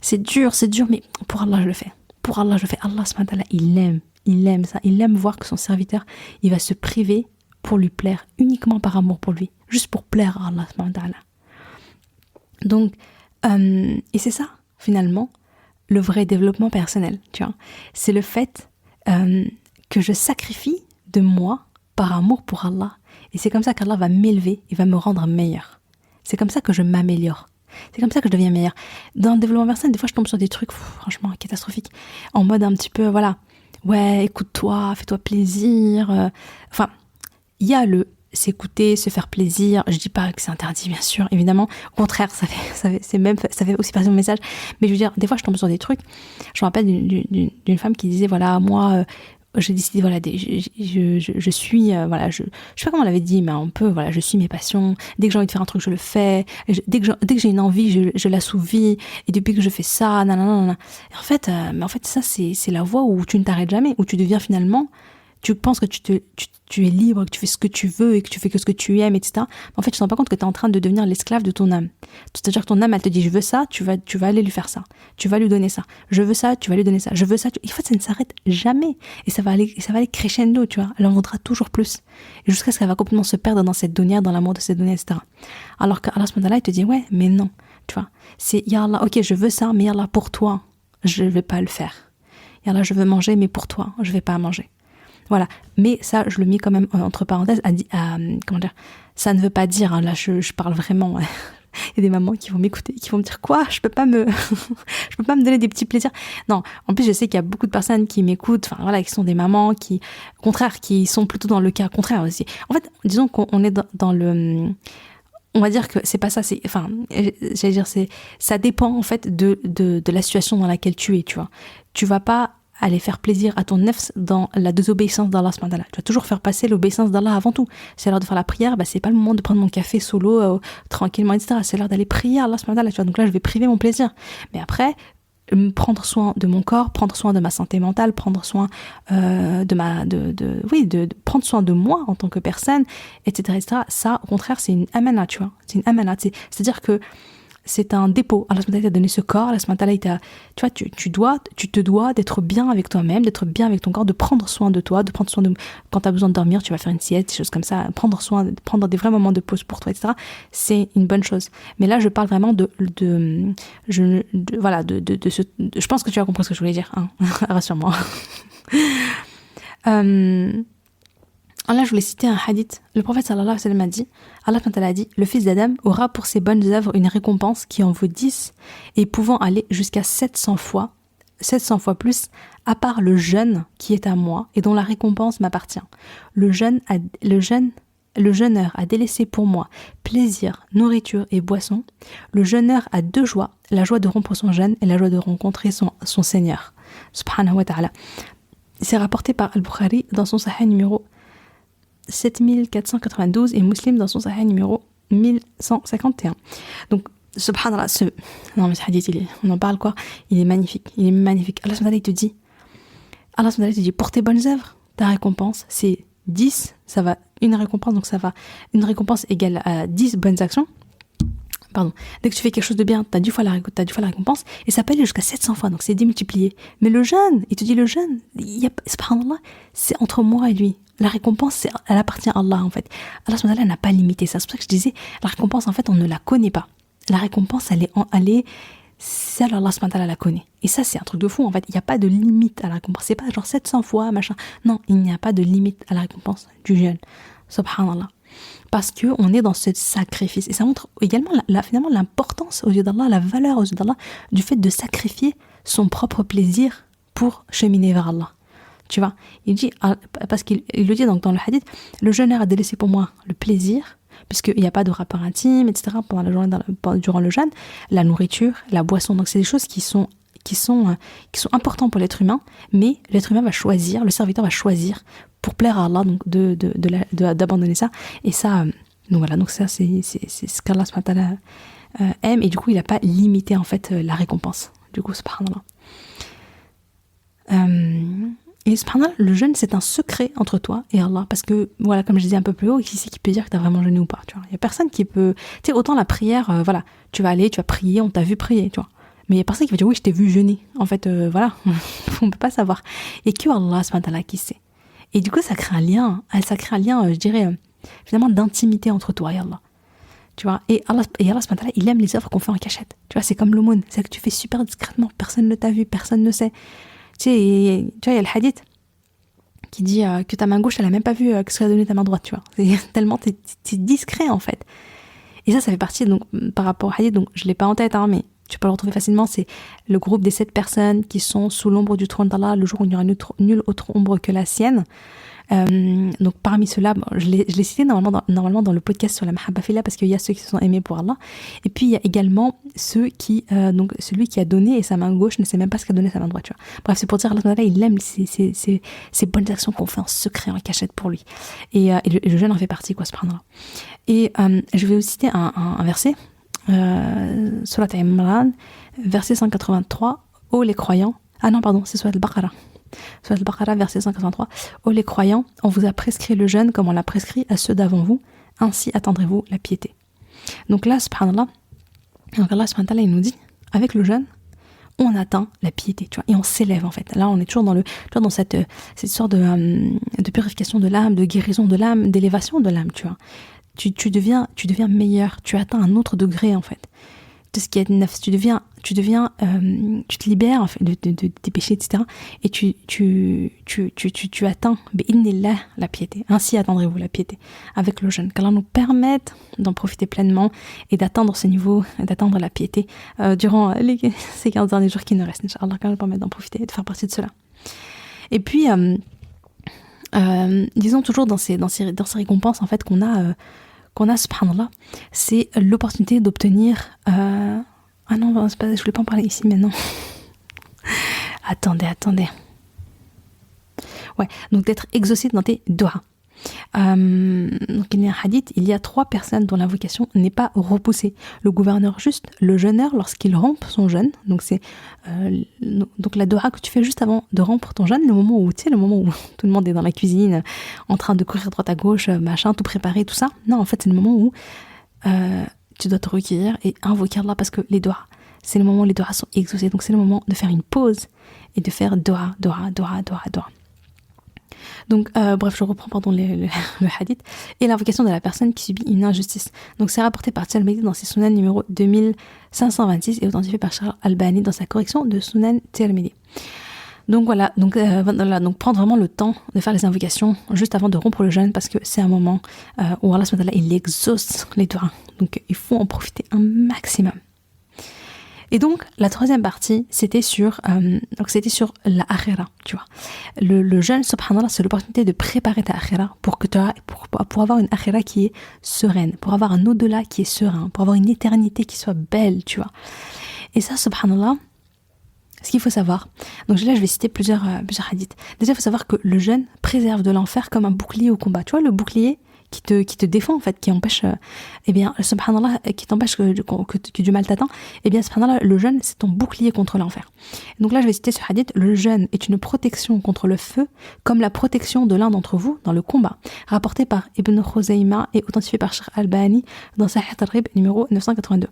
c'est dur, mais pour Allah, je le fais. Pour Allah, je le fais. Allah, subhanahu wa ta'ala, il aime ça. Il aime voir que son serviteur, il va se priver pour lui plaire, uniquement par amour pour lui. Juste pour plaire à Allah, subhanahu wa ta'ala. Donc, et c'est ça, finalement, le vrai développement personnel, tu vois. C'est le fait que je sacrifie de moi par amour pour Allah. Et c'est comme ça qu'Allah va m'élever et va me rendre meilleur. C'est comme ça que je m'améliore. C'est comme ça que je deviens meilleure. Dans le développement personnel, des fois, je tombe sur des trucs franchement catastrophiques. En mode un petit peu, voilà, ouais, écoute-toi, fais-toi plaisir. Enfin, il y a s'écouter, se faire plaisir. Je dis pas que c'est interdit, bien sûr, évidemment. Au contraire, ça fait aussi passer mon message. Mais je veux dire, des fois, je tombe sur des trucs. Je me rappelle d'une femme qui disait, voilà, moi, j'ai décidé, voilà, je suis, voilà, je sais pas comment on l'avait dit, mais un peu, voilà, je suis mes passions. Dès que j'ai envie de faire un truc, je le fais. Dès que j'ai une envie, je l'assouvis. Et depuis que je fais ça, nanana. Et en fait, ça, c'est la voie où tu ne t'arrêtes jamais, où tu deviens finalement, tu penses que tu es libre, que tu fais ce que tu veux et que tu fais que ce que tu aimes, etc. En fait, tu te rends pas compte que tu es en train de devenir l'esclave de ton âme. C'est-à-dire que ton âme, elle te dit, je veux ça, tu vas aller lui faire ça. Tu vas lui donner ça. Je veux ça, tu vas lui donner ça. Je veux ça. En fait, ça ne s'arrête jamais. Et ça va aller crescendo, tu vois. Elle en voudra toujours plus. Et jusqu'à ce qu'elle va complètement se perdre dans cette dunya, dans l'amour de cette dunya, etc. Alors qu'Allah subhanahu wa ta'ala, il te dit, ouais, mais non. Tu vois. C'est, Ya Allah, ok, je veux ça, mais Ya Allah, pour toi, je vais pas le faire. Ya Allah, je veux manger, mais pour toi, je vais pas manger. Voilà, mais ça, je le mets quand même entre parenthèses, comment dire, ça ne veut pas dire, hein, là je parle vraiment, il y a des mamans qui vont m'écouter, qui vont me dire quoi, je peux pas me donner des petits plaisirs. Non, en plus je sais qu'il y a beaucoup de personnes qui m'écoutent, enfin voilà, qui sont des mamans, qui, au contraire, qui sont plutôt dans le cas contraire aussi. En fait, disons qu'on est dans le... On va dire que c'est pas ça, j'allais dire, ça dépend en fait de la situation dans laquelle tu es, tu vois. Tu vas pas aller faire plaisir à ton nefs dans la désobéissance d'Allah subhanahu wa ta'ala. Tu vas toujours faire passer l'obéissance d'Allah avant tout. C'est l'heure de faire la prière, c'est pas le moment de prendre mon café solo, tranquillement, etc. C'est l'heure d'aller prier à Allah subhanahu wa ta'ala, tu vois. Donc là, je vais priver mon plaisir. Mais après, prendre soin de mon corps, prendre soin de ma santé mentale, prendre soin prendre soin de moi en tant que personne, etc. Ça, au contraire, c'est une amana, tu vois. C'est une amana. C'est-à-dire que c'est un dépôt. Allah subhanahu wa ta'ala t'a donné ce corps. Allah subhanahu wa ta'ala, tu vois, tu te dois d'être bien avec toi-même, d'être bien avec ton corps, de prendre soin de toi, de prendre soin de, quand t'as besoin de dormir, tu vas faire une sieste, des choses comme ça, prendre des vrais moments de pause pour toi, etc. C'est une bonne chose. Mais là, je parle vraiment je pense que tu as compris ce que je voulais dire, hein. Rassure-moi. Là, je voulais citer un hadith. Le prophète sallallahu alayhi wa sallam a dit, Allah a dit, le fils d'Adam aura pour ses bonnes œuvres une récompense qui en vaut 10 et pouvant aller jusqu'à 700 fois plus, à part le jeûne qui est à moi et dont la récompense m'appartient. Le jeûneur a délaissé pour moi plaisir, nourriture et boisson. Le jeûneur a deux joies, la joie de rompre son jeûne et la joie de rencontrer son Seigneur. subhanahu wa ta'ala. C'est rapporté par Al-Bukhari dans son Sahih numéro 7492 et Muslim dans son Sahih numéro 1151. Donc, subhanallah, non mais ce hadith, on en parle quoi? Il est magnifique. Allah subhanahu il te dit, pour tes bonnes œuvres, ta récompense, c'est 10, ça va, une récompense égale à 10 bonnes actions. Pardon. Dès que tu fais quelque chose de bien, t'as 10 fois la récompense, et ça peut aller jusqu'à 700 fois, donc c'est démultiplié. Mais le jeûne, il te dit subhanallah, c'est entre moi et lui. La récompense, elle appartient à Allah, en fait. Allah subhanahu wa ta'ala n'a pas limité ça. C'est pour ça que je disais, la récompense, en fait, on ne la connaît pas. La récompense, elle est seule Allah subhanahu wa ta'ala la connaît. Et ça, c'est un truc de fou, en fait. Il n'y a pas de limite à la récompense. C'est pas genre 700 fois, machin. Non, il n'y a pas de limite à la récompense du jeûne. Subhanallah. Parce qu'on est dans ce sacrifice. Et ça montre également finalement l'importance aux yeux d'Allah, la valeur aux yeux d'Allah, du fait de sacrifier son propre plaisir pour cheminer vers Allah. Tu vois, il dit, parce qu'il le dit donc dans le hadith, le jeûneur a délaissé pour moi le plaisir, puisqu'il n'y a pas de rapport intime, etc. pendant la journée, durant le jeûne, la nourriture, la boisson. Donc c'est des choses qui sont importantes pour l'être humain, mais l'être humain va choisir, le serviteur va choisir pour plaire à Allah, donc d'abandonner ça. Et ça, donc voilà, donc ça c'est ce qu'Allah subhanahu wa ta'ala aime, et du coup il n'a pas limité en fait la récompense. Du coup, subhanallah. Et subhanallah, le jeûne c'est un secret entre toi et Allah, parce que voilà, comme je disais un peu plus haut, qui c'est qui peut dire que tu as vraiment jeûné ou pas, tu vois. Il y a personne qui peut, tu sais, autant la prière, voilà, tu vas prier, on t'a vu prier, tu vois. Mais il y a personne qui va dire oui, je t'ai vu jeûner. En fait, voilà, on peut pas savoir. Et que Allah subhanahu wa ta'ala qui sait. Et du coup, ça crée un lien, je dirais, finalement, d'intimité entre toi et Allah. Tu vois, et Allah subhanahu wa ta'ala, il aime les œuvres qu'on fait en cachette. Tu vois, c'est comme l'aumône, c'est que tu fais super discrètement, personne ne t'a vu, personne ne sait. Tu vois, il y a le hadith qui dit que ta main gauche, elle a même pas vu ce qu'a donné ta main droite, tu vois. C'est tellement t'es discret, en fait. Et ça fait partie, donc, par rapport au hadith, donc, je l'ai pas en tête, hein, mais tu peux le retrouver facilement, c'est le groupe des 7 personnes qui sont sous l'ombre du trône d'Allah le jour où il n'y aura nulle autre ombre que la sienne. Donc parmi ceux-là, je l'ai cité normalement dans le podcast sur la Mahabba Fillah, parce qu'il y a ceux qui se sont aimés pour Allah, et puis il y a également ceux qui, donc celui qui a donné et sa main gauche ne sait même pas ce qu'a donné sa main droite, tu vois. Bref, c'est pour dire Allah il aime ces bonnes actions qu'on fait en secret, en cachette pour lui, et le jeûne en fait partie, quoi, subhanallah. Et je vais vous citer un verset, Surat Imran, verset 183, ô les croyants, c'est Surat Al-Baqarah. Surat Al-Baqarah, verset 183, ô les croyants, on vous a prescrit le jeûne comme on l'a prescrit à ceux d'avant vous, ainsi attendrez-vous la piété. Donc là, subhanallah, Allah subhanahu wa ta'ala, il nous dit, avec le jeûne, on atteint la piété, tu vois, et on s'élève en fait. Là, on est toujours dans cette sorte de purification de l'âme, de guérison de l'âme, d'élévation de l'âme, tu vois. Tu deviens meilleur, tu atteins un autre degré en fait de ce qui est neuf, tu te libères en fait de tes péchés, etc. Et tu atteins bi'idhnillah la piété. Ainsi attendrez-vous la piété avec le jeûne, qu'Allah nous permette d'en profiter pleinement et d'atteindre ce niveau, d'atteindre la piété durant ces 15 derniers jours qui nous restent, Inch'Allah, qu'Allah nous permette d'en profiter et de faire partie de cela. Et puis disons toujours dans ces récompenses en fait qu'on a subhanallah, c'est l'opportunité d'obtenir ah non, je voulais pas en parler ici maintenant. attendez, ouais, donc d'être exaucé dans tes doigts. Donc il y a un hadith, il y a 3 personnes dont l'invocation n'est pas repoussée: le gouverneur juste, le jeûneur lorsqu'il rompt son jeûne, donc c'est donc la doha que tu fais juste avant de rompre ton jeûne, le moment où tout le monde est dans la cuisine en train de courir droite à gauche, machin, tout préparé, tout ça. Non, en fait c'est le moment où tu dois te recueillir et invoquer Allah, parce que les doigts, c'est le moment où les doigts sont exaucés, donc c'est le moment de faire une pause et de faire doha. Donc, bref, je reprends le hadith. Et l'invocation de la personne qui subit une injustice. Donc, c'est rapporté par Tirmidhi dans ses Sunan numéro 2526 et authentifié par Sheikh Al-Albani dans sa correction de Sunan Tirmidhi. Donc voilà, donc prendre vraiment le temps de faire les invocations juste avant de rompre le jeûne, parce que c'est un moment où Allah subhanahu wa ta'ala, il exauce les doigts. Donc, il faut en profiter un maximum. Et donc, la 3e partie, c'était sur la akhira, tu vois. Le jeûne, subhanallah, c'est l'opportunité de préparer ta akhira pour avoir une akhira qui est sereine, pour avoir un au-delà qui est serein, pour avoir une éternité qui soit belle, tu vois. Et ça, subhanallah, ce qu'il faut savoir, donc là je vais citer plusieurs hadiths. Déjà il faut savoir que le jeûne préserve de l'enfer comme un bouclier au combat. Tu vois le bouclier qui te défend en fait, qui empêche, subhanallah, qui t'empêche que du mal t'atteint, subhanallah, le jeûne c'est ton bouclier contre l'enfer. Donc là je vais citer ce hadith, le jeûne est une protection contre le feu, comme la protection de l'un d'entre vous dans le combat, rapporté par Ibn Khuzayma et authentifié par Sheikh Albani dans Sahih Targhib numéro 982.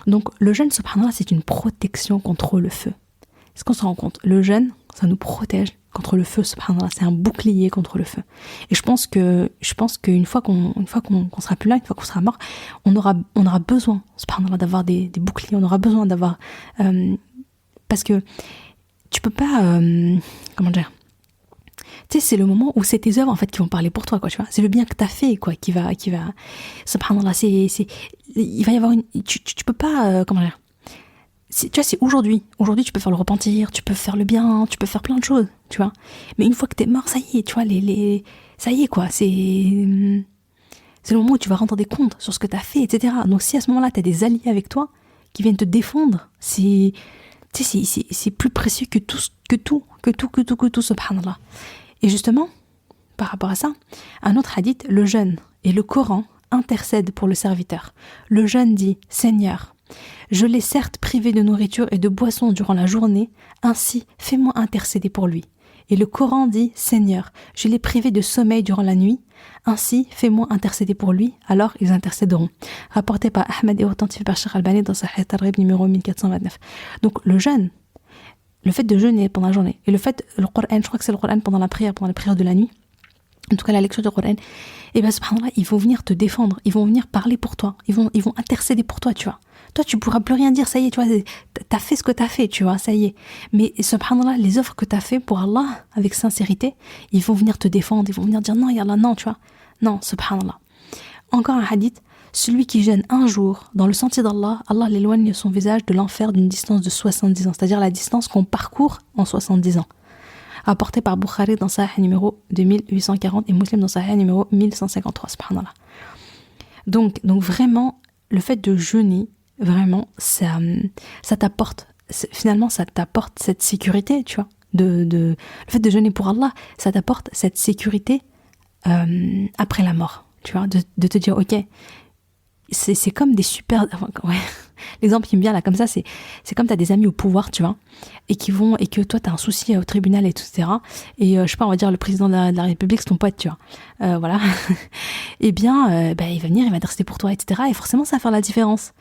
Donc le jeûne, subhanallah, c'est une protection contre le feu. Est-ce qu'on se rend compte? Le jeûne, ça nous protège contre le feu, subhanallah, c'est un bouclier contre le feu. Et je pense qu'une fois qu'on sera plus là, une fois qu'on sera mort, on aura besoin, subhanallah, d'avoir des boucliers, on aura besoin d'avoir, parce que tu peux pas, comment dire, tu sais, c'est le moment où c'est tes œuvres en fait qui vont parler pour toi, quoi, tu vois. C'est le bien que t'as fait, quoi, qui va, subhanallah, il va y avoir tu peux pas, comment dire. Tu vois, c'est aujourd'hui. Aujourd'hui, tu peux faire le repentir, tu peux faire le bien, tu peux faire plein de choses, tu vois. Mais une fois que t'es mort, ça y est, tu vois, ça y est, quoi. C'est le moment où tu vas rendre des comptes sur ce que t'as fait, etc. Donc, si à ce moment-là, t'as des alliés avec toi qui viennent te défendre, c'est plus précieux que tout, subhanallah. Et justement, par rapport à ça, un autre hadith, le jeûne et le Coran intercèdent pour le serviteur. Le jeûne dit, Seigneur, je l'ai certes privé de nourriture et de boisson durant la journée, ainsi fais-moi intercéder pour lui. Et le Coran dit, Seigneur, je l'ai privé de sommeil durant la nuit, ainsi fais-moi intercéder pour lui, alors ils intercéderont. Rapporté par Ahmed et authentifié par Sheikh Albani dans Sahih Targhib numéro 1429. Donc le jeûne, le fait de jeûner pendant la journée, et le Coran, je crois que c'est le Coran pendant les prières de la nuit, en tout cas la lecture du Coran, subhanallah, ils vont venir te défendre, ils vont venir parler pour toi, ils vont intercéder pour toi, tu vois. Toi, tu pourras plus rien dire, ça y est, tu vois, t'as fait ce que t'as fait, tu vois, ça y est. Mais subhanallah, les offres que t'as fait pour Allah, avec sincérité, ils vont venir te défendre, ils vont venir dire non, yallah, non, tu vois. Non, subhanallah. Encore un hadith, celui qui jeûne un jour dans le sentier d'Allah, Allah l'éloigne de son visage de l'enfer d'une distance de 70 ans, c'est-à-dire la distance qu'on parcourt en 70 ans. Rapporté par Bukhari dans Sahih numéro 2840 et Muslim dans Sahih numéro 1153, subhanallah. Donc vraiment, le fait de jeûner, vraiment, ça t'apporte, finalement, ça t'apporte cette sécurité, tu vois. Le fait de jeûner pour Allah, ça t'apporte cette sécurité après la mort, tu vois, de te dire, ok, c'est comme des super... Enfin, ouais. L'exemple qui me vient là comme ça, c'est comme t'as des amis au pouvoir, tu vois, et que toi t'as un souci au tribunal, etc. Et je sais pas, on va dire le président de la République, c'est ton pote, tu vois. Voilà. Et bien, il va venir, il va intercéder pour toi, etc. Et forcément, ça va faire la différence.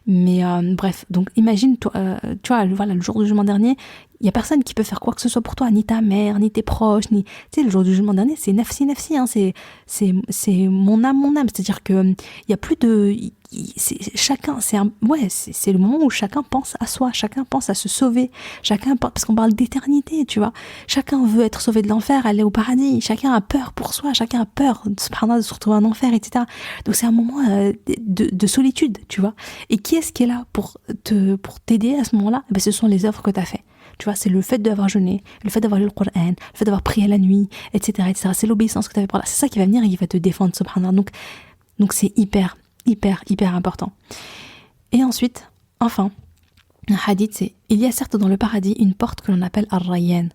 Mais bref, donc imagine, toi, tu vois, voilà, le jour du jugement dernier, il y a personne qui peut faire quoi que ce soit pour toi, ni ta mère, ni tes proches, ni, tu sais, le jour du jugement dernier, c'est nafsi, hein, c'est mon âme, c'est-à-dire que il y a plus de, chacun, c'est le moment où chacun pense à soi, chacun pense à se sauver, parce qu'on parle d'éternité, tu vois, chacun veut être sauvé de l'enfer, aller au paradis, chacun a peur pour soi, chacun a peur de se retrouver en enfer, etc. Donc c'est un moment de solitude, tu vois. Et qui est-ce qui est là pour t'aider à ce moment-là? Ce sont les œuvres que tu as fait. Tu vois, c'est le fait d'avoir jeûné, le fait d'avoir lu le Coran, le fait d'avoir prié la nuit, etc., etc. C'est l'obéissance que tu avais par là. C'est ça qui va venir et qui va te défendre, subhanallah. Donc c'est hyper important. Et ensuite, enfin, un hadith, c'est: il y a certes dans le paradis une porte que l'on appelle Ar-Rayyan.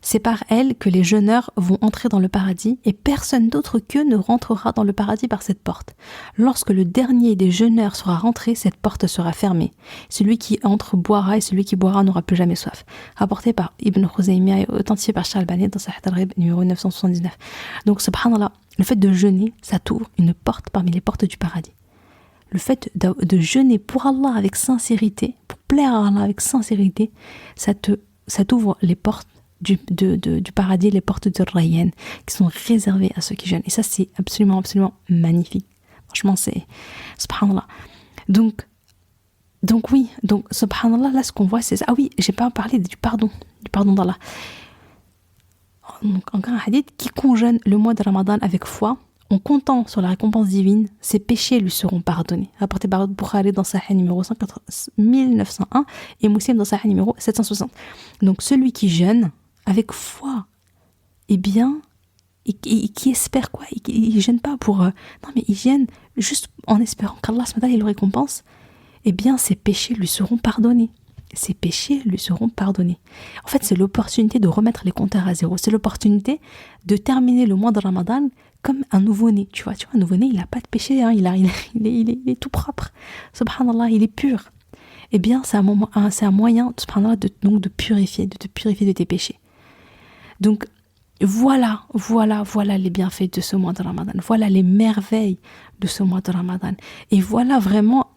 C'est par elle que les jeûneurs vont entrer dans le paradis et personne d'autre qu'eux ne rentrera dans le paradis par cette porte. Lorsque le dernier des jeûneurs sera rentré, cette porte sera fermée. Celui qui entre boira et celui qui boira n'aura plus jamais soif. Rapporté par Ibn Khuzayma et authentifié par Sheikh Albani dans Sahih Targhib numéro 979. Donc subhanallah, le fait de jeûner, ça t'ouvre une porte parmi les portes du paradis. Le fait de jeûner pour Allah avec sincérité, pour plaire à Allah avec sincérité, ça t'ouvre les portes du paradis, les portes de Rayyan qui sont réservées à ceux qui jeûnent. Et ça, c'est absolument magnifique. Franchement, c'est subhanallah. Donc oui, donc subhanallah, là ce qu'on voit, c'est ça. Ah oui, j'ai pas parlé du pardon d'Allah. Donc encore un hadith: quiconque jeûne le mois de Ramadan avec foi, en comptant sur la récompense divine, ses péchés lui seront pardonnés. Rapporté par Bukhari dans Sahih numéro 1901 et Muslim dans Sahih numéro 760. Donc celui qui jeûne avec foi, et qui espère quoi, il gêne pas pour non mais il gêne juste en espérant qu'Allah il le récompense, ses péchés lui seront pardonnés. ses péchés lui seront pardonnés. En fait, c'est l'opportunité de remettre les compteurs à zéro. C'est l'opportunité de terminer le mois de Ramadan comme un nouveau-né. Tu vois, un nouveau-né, il n'a pas de péché, hein, il est tout propre. Subhanallah, il est pur. Eh bien, c'est un moyen, subhanallah, de te purifier de tes péchés. Donc, voilà les bienfaits de ce mois de Ramadan. Voilà les merveilles de ce mois de Ramadan. Et voilà vraiment,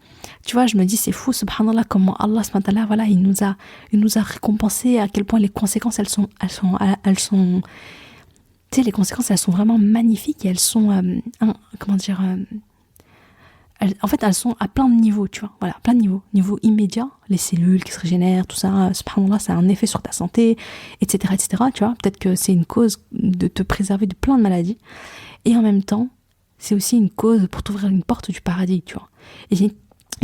tu vois, je me dis, c'est fou, subhanallah, comment Allah, subhanallah, voilà, il nous a récompensé, à quel point les conséquences, elles sont, tu sais, les conséquences, elles sont vraiment magnifiques et elles sont, en fait, elles sont à plein de niveaux, tu vois. Voilà, plein de niveaux. Niveau immédiat, les cellules qui se régénèrent, tout ça, subhanallah, ça a un effet sur ta santé, etc., tu vois. Peut-être que c'est une cause de te préserver de plein de maladies. Et en même temps, c'est aussi une cause pour t'ouvrir une porte du paradis, tu vois. Et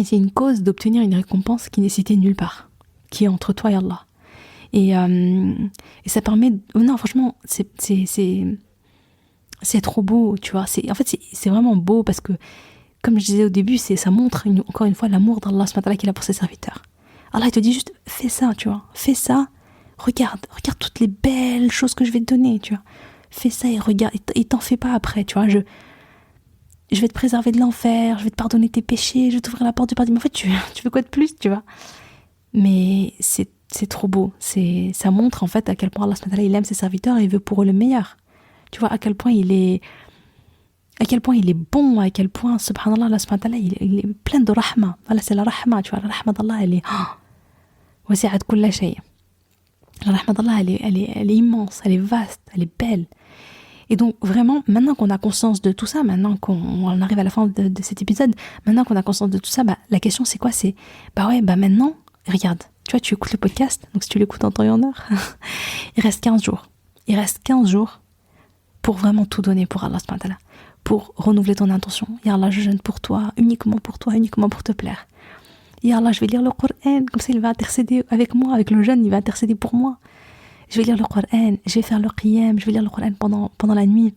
c'est une cause d'obtenir une récompense qui n'est citée nulle part, qui est entre toi et Allah. Et ça permet... Non, franchement, c'est trop beau, tu vois. En fait, c'est vraiment beau parce que, comme je disais au début, ça montre encore une fois l'amour d'Allah qu'il a pour ses serviteurs. Allah, il te dit juste, fais ça, tu vois. Fais ça, regarde toutes les belles choses que je vais te donner, tu vois. Fais ça et regarde, et t'en fais pas après, tu vois. Je vais te préserver de l'enfer, je vais te pardonner tes péchés, je vais t'ouvrir la porte du paradis. Mais en fait, tu veux quoi de plus, tu vois. Mais c'est trop beau. Ça montre en fait à quel point Allah il aime ses serviteurs et il veut pour eux le meilleur. Tu vois, à quel point il est bon, à quel point, subhanallah, Allah il est plein de rahma. Voilà, c'est la rahma, tu vois. La rahma d'Allah, elle est wasi'at kulla shay. La rahma d'Allah, elle est immense, elle est vaste, elle est belle. Et donc, vraiment, maintenant qu'on a conscience de tout ça, maintenant qu'on arrive à la fin de cet épisode, maintenant qu'on a conscience de tout ça, la question, c'est quoi? C'est, maintenant, regarde, tu vois, tu écoutes le podcast, donc si tu l'écoutes en temps et en heure, il reste 15 jours. Il reste 15 jours pour vraiment tout donner pour Allah subhanahu wa ta'ala, pour renouveler ton intention. Ya Allah, je jeûne pour toi, uniquement pour te plaire. Ya Allah, je vais lire le Coran, comme ça il va intercéder avec moi, avec le jeûne, il va intercéder pour moi. Je vais lire le Coran, je vais faire le qiyam, je vais lire le Coran pendant la nuit.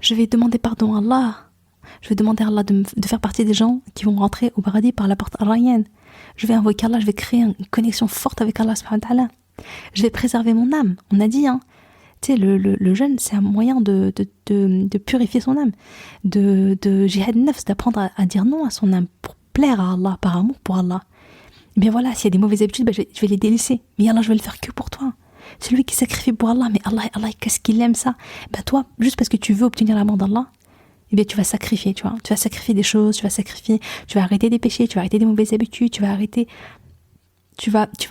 Je vais demander pardon à Allah. Je vais demander à Allah de faire partie des gens qui vont rentrer au paradis par la porte Ar-Rayyan. Je vais invoquer Allah, je vais créer une connexion forte avec Allah subhanahu wa ta'ala. Je vais préserver mon âme. On a dit, tu sais, le jeûne, c'est un moyen de purifier son âme, de jihad nafs, d'apprendre à dire non à son âme pour plaire à Allah, par amour pour Allah. Et bien voilà, s'il y a des mauvaises habitudes, je vais les délaisser. Mais Allah, je vais le faire que pour toi. Celui qui sacrifie pour Allah, mais Allah, qu'est-ce qu'il aime ça? Toi, juste parce que tu veux obtenir l'amour d'Allah, eh bien tu vas sacrifier, tu vois. Tu vas sacrifier des choses, tu vas arrêter des péchés, tu vas arrêter des mauvaises habitudes, tu vas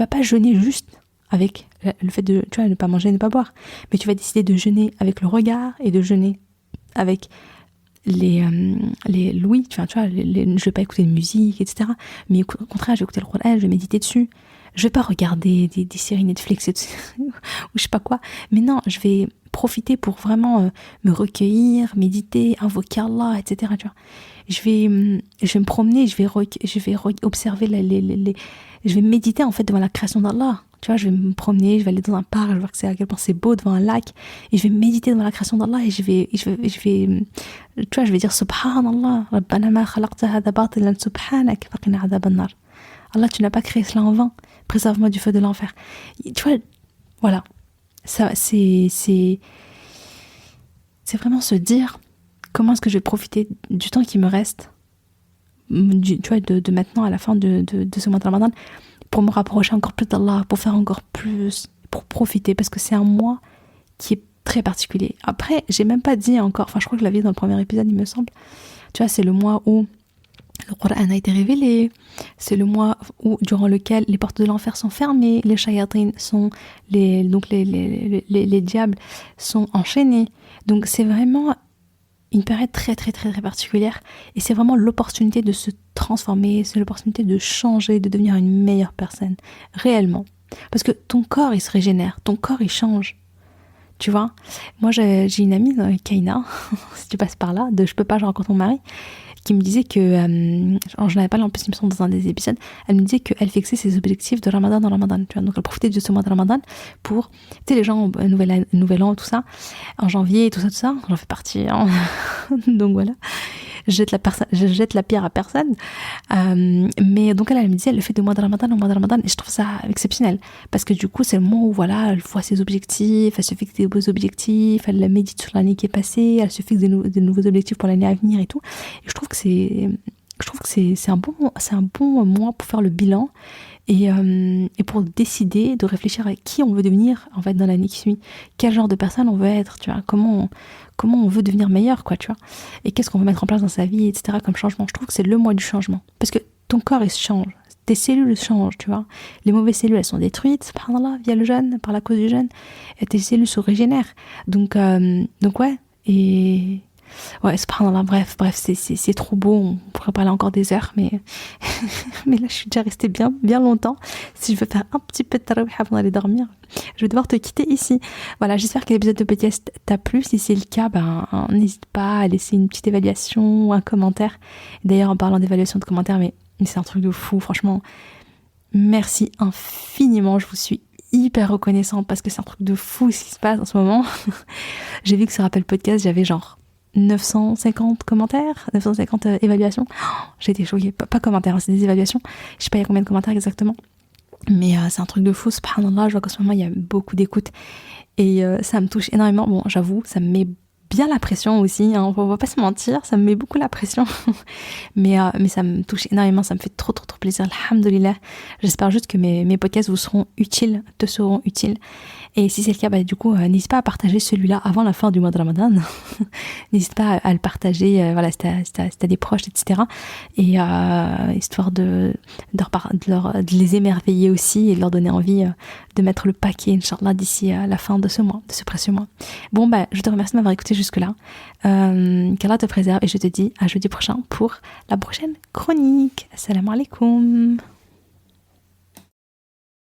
pas jeûner juste avec le fait de, tu vois, ne pas manger, ne pas boire. Mais tu vas décider de jeûner avec le regard et de jeûner avec les l'ouïe, tu vois, je vais pas écouter de musique, etc. Mais au contraire, je vais écouter le Coran, je vais méditer dessus. Je vais pas regarder des séries Netflix ou je sais pas quoi. Mais non, je vais profiter pour vraiment me recueillir, méditer, invoquer Allah, etc. Tu vois. Je vais me promener, je vais observer je vais méditer en fait devant la création d'Allah. Tu vois, je vais me promener, je vais aller dans un parc, je vais voir à quel point c'est beau devant un lac, et je vais méditer devant la création d'Allah, et je vais, tu vois, je vais dire Subhanallah, Rabbana ma khalaqta hadha batilan subhanak faqina adhaban nar. Allah, tu n'as pas créé cela en vain, préserve-moi du feu de l'enfer. Tu vois, voilà, ça, c'est vraiment se dire comment est-ce que je vais profiter du temps qui me reste, tu vois, de maintenant à la fin de ce mois de Ramadan, pour me rapprocher encore plus d'Allah, pour faire encore plus, pour profiter, parce que c'est un mois qui est très particulier. Après, j'ai même pas dit encore, je crois que je l'avais dit dans le premier épisode, il me semble, tu vois, c'est le mois où le Coran a été révélé, c'est le mois durant lequel les portes de l'enfer sont fermées, les shayatin les diables sont enchaînés. Donc c'est vraiment une période très très très très particulière, et c'est vraiment l'opportunité de se transformer, c'est l'opportunité de changer, de devenir une meilleure personne, réellement. Parce que ton corps il se régénère, ton corps il change. Tu vois, moi j'ai une amie, Kaina, si tu passes par là, Je peux pas, je rencontre mon mari, qui me disait que, je n'avais pas parlé en plus, il me semble, dans un des épisodes, elle me disait qu'elle fixait ses objectifs de Ramadan en Ramadan, tu vois, donc elle profitait de ce mois de Ramadan pour, tu sais, les gens, nouvel an, tout ça, en janvier, tout ça, j'en fais partie, hein. Donc voilà, je jette la pierre à personne. Mais donc elle me disait, elle le fait de mois de Ramadan au mois de Ramadan, et je trouve ça exceptionnel. Parce que du coup, c'est le moment où voilà, elle voit ses objectifs, elle se fixe des beaux objectifs, elle médite sur l'année qui est passée, elle se fixe des nouveaux objectifs pour l'année à venir et tout. Et je trouve que c'est un bon mois pour faire le bilan et pour décider de réfléchir à qui on veut devenir en fait dans l'année qui suit, quel genre de personne on veut être, tu vois, comment on veut devenir meilleur, quoi, tu vois, et qu'est-ce qu'on veut mettre en place dans sa vie, etc., comme changement. Je trouve que c'est le mois du changement, parce que ton corps il se change, tes cellules changent, tu vois, les mauvaises cellules elles sont détruites, subhanallah, via le jeûne, par la cause du jeûne, et tes cellules se régénèrent, donc ouais, et ouais, subhanallah, bref, c'est trop beau, on pourrait parler encore des heures, mais mais là je suis déjà restée bien longtemps. Si je veux faire un petit peu de tarawih avant d'aller dormir, je vais devoir te quitter ici. Voilà, j'espère que l'épisode de podcast t'a plu. Si c'est le cas, n'hésite pas à laisser une petite évaluation ou un commentaire. D'ailleurs, en parlant d'évaluation de commentaires, mais c'est un truc de fou, franchement. Merci infiniment, je vous suis hyper reconnaissante parce que c'est un truc de fou ce qui se passe en ce moment. J'ai vu que sur Apple Podcast, j'avais genre 950 commentaires, 950 évaluations. J'ai été choquée, pas commentaires, c'est des évaluations. Je sais pas il y a combien de commentaires exactement, mais c'est un truc de fou, subhanallah. Je vois qu'en ce moment il y a beaucoup d'écoute et ça me touche énormément. Bon, j'avoue, ça me met bien la pression aussi, hein, on va pas se mentir, ça me met beaucoup la pression. mais ça me touche énormément, ça me fait trop plaisir, alhamdoulilah. J'espère juste que mes podcasts te seront utiles. Et si c'est le cas, du coup, n'hésite pas à partager celui-là avant la fin du mois de Ramadan. N'hésite pas à le partager, voilà, si t'as des proches, etc. Et histoire de les émerveiller aussi et de leur donner envie de mettre le paquet, Inch'Allah, d'ici à la fin de ce mois, de ce précieux mois. Bon, je te remercie de m'avoir écouté jusque-là. Qu'Allah te préserve et je te dis à jeudi prochain pour la prochaine chronique. Assalamu alaikum.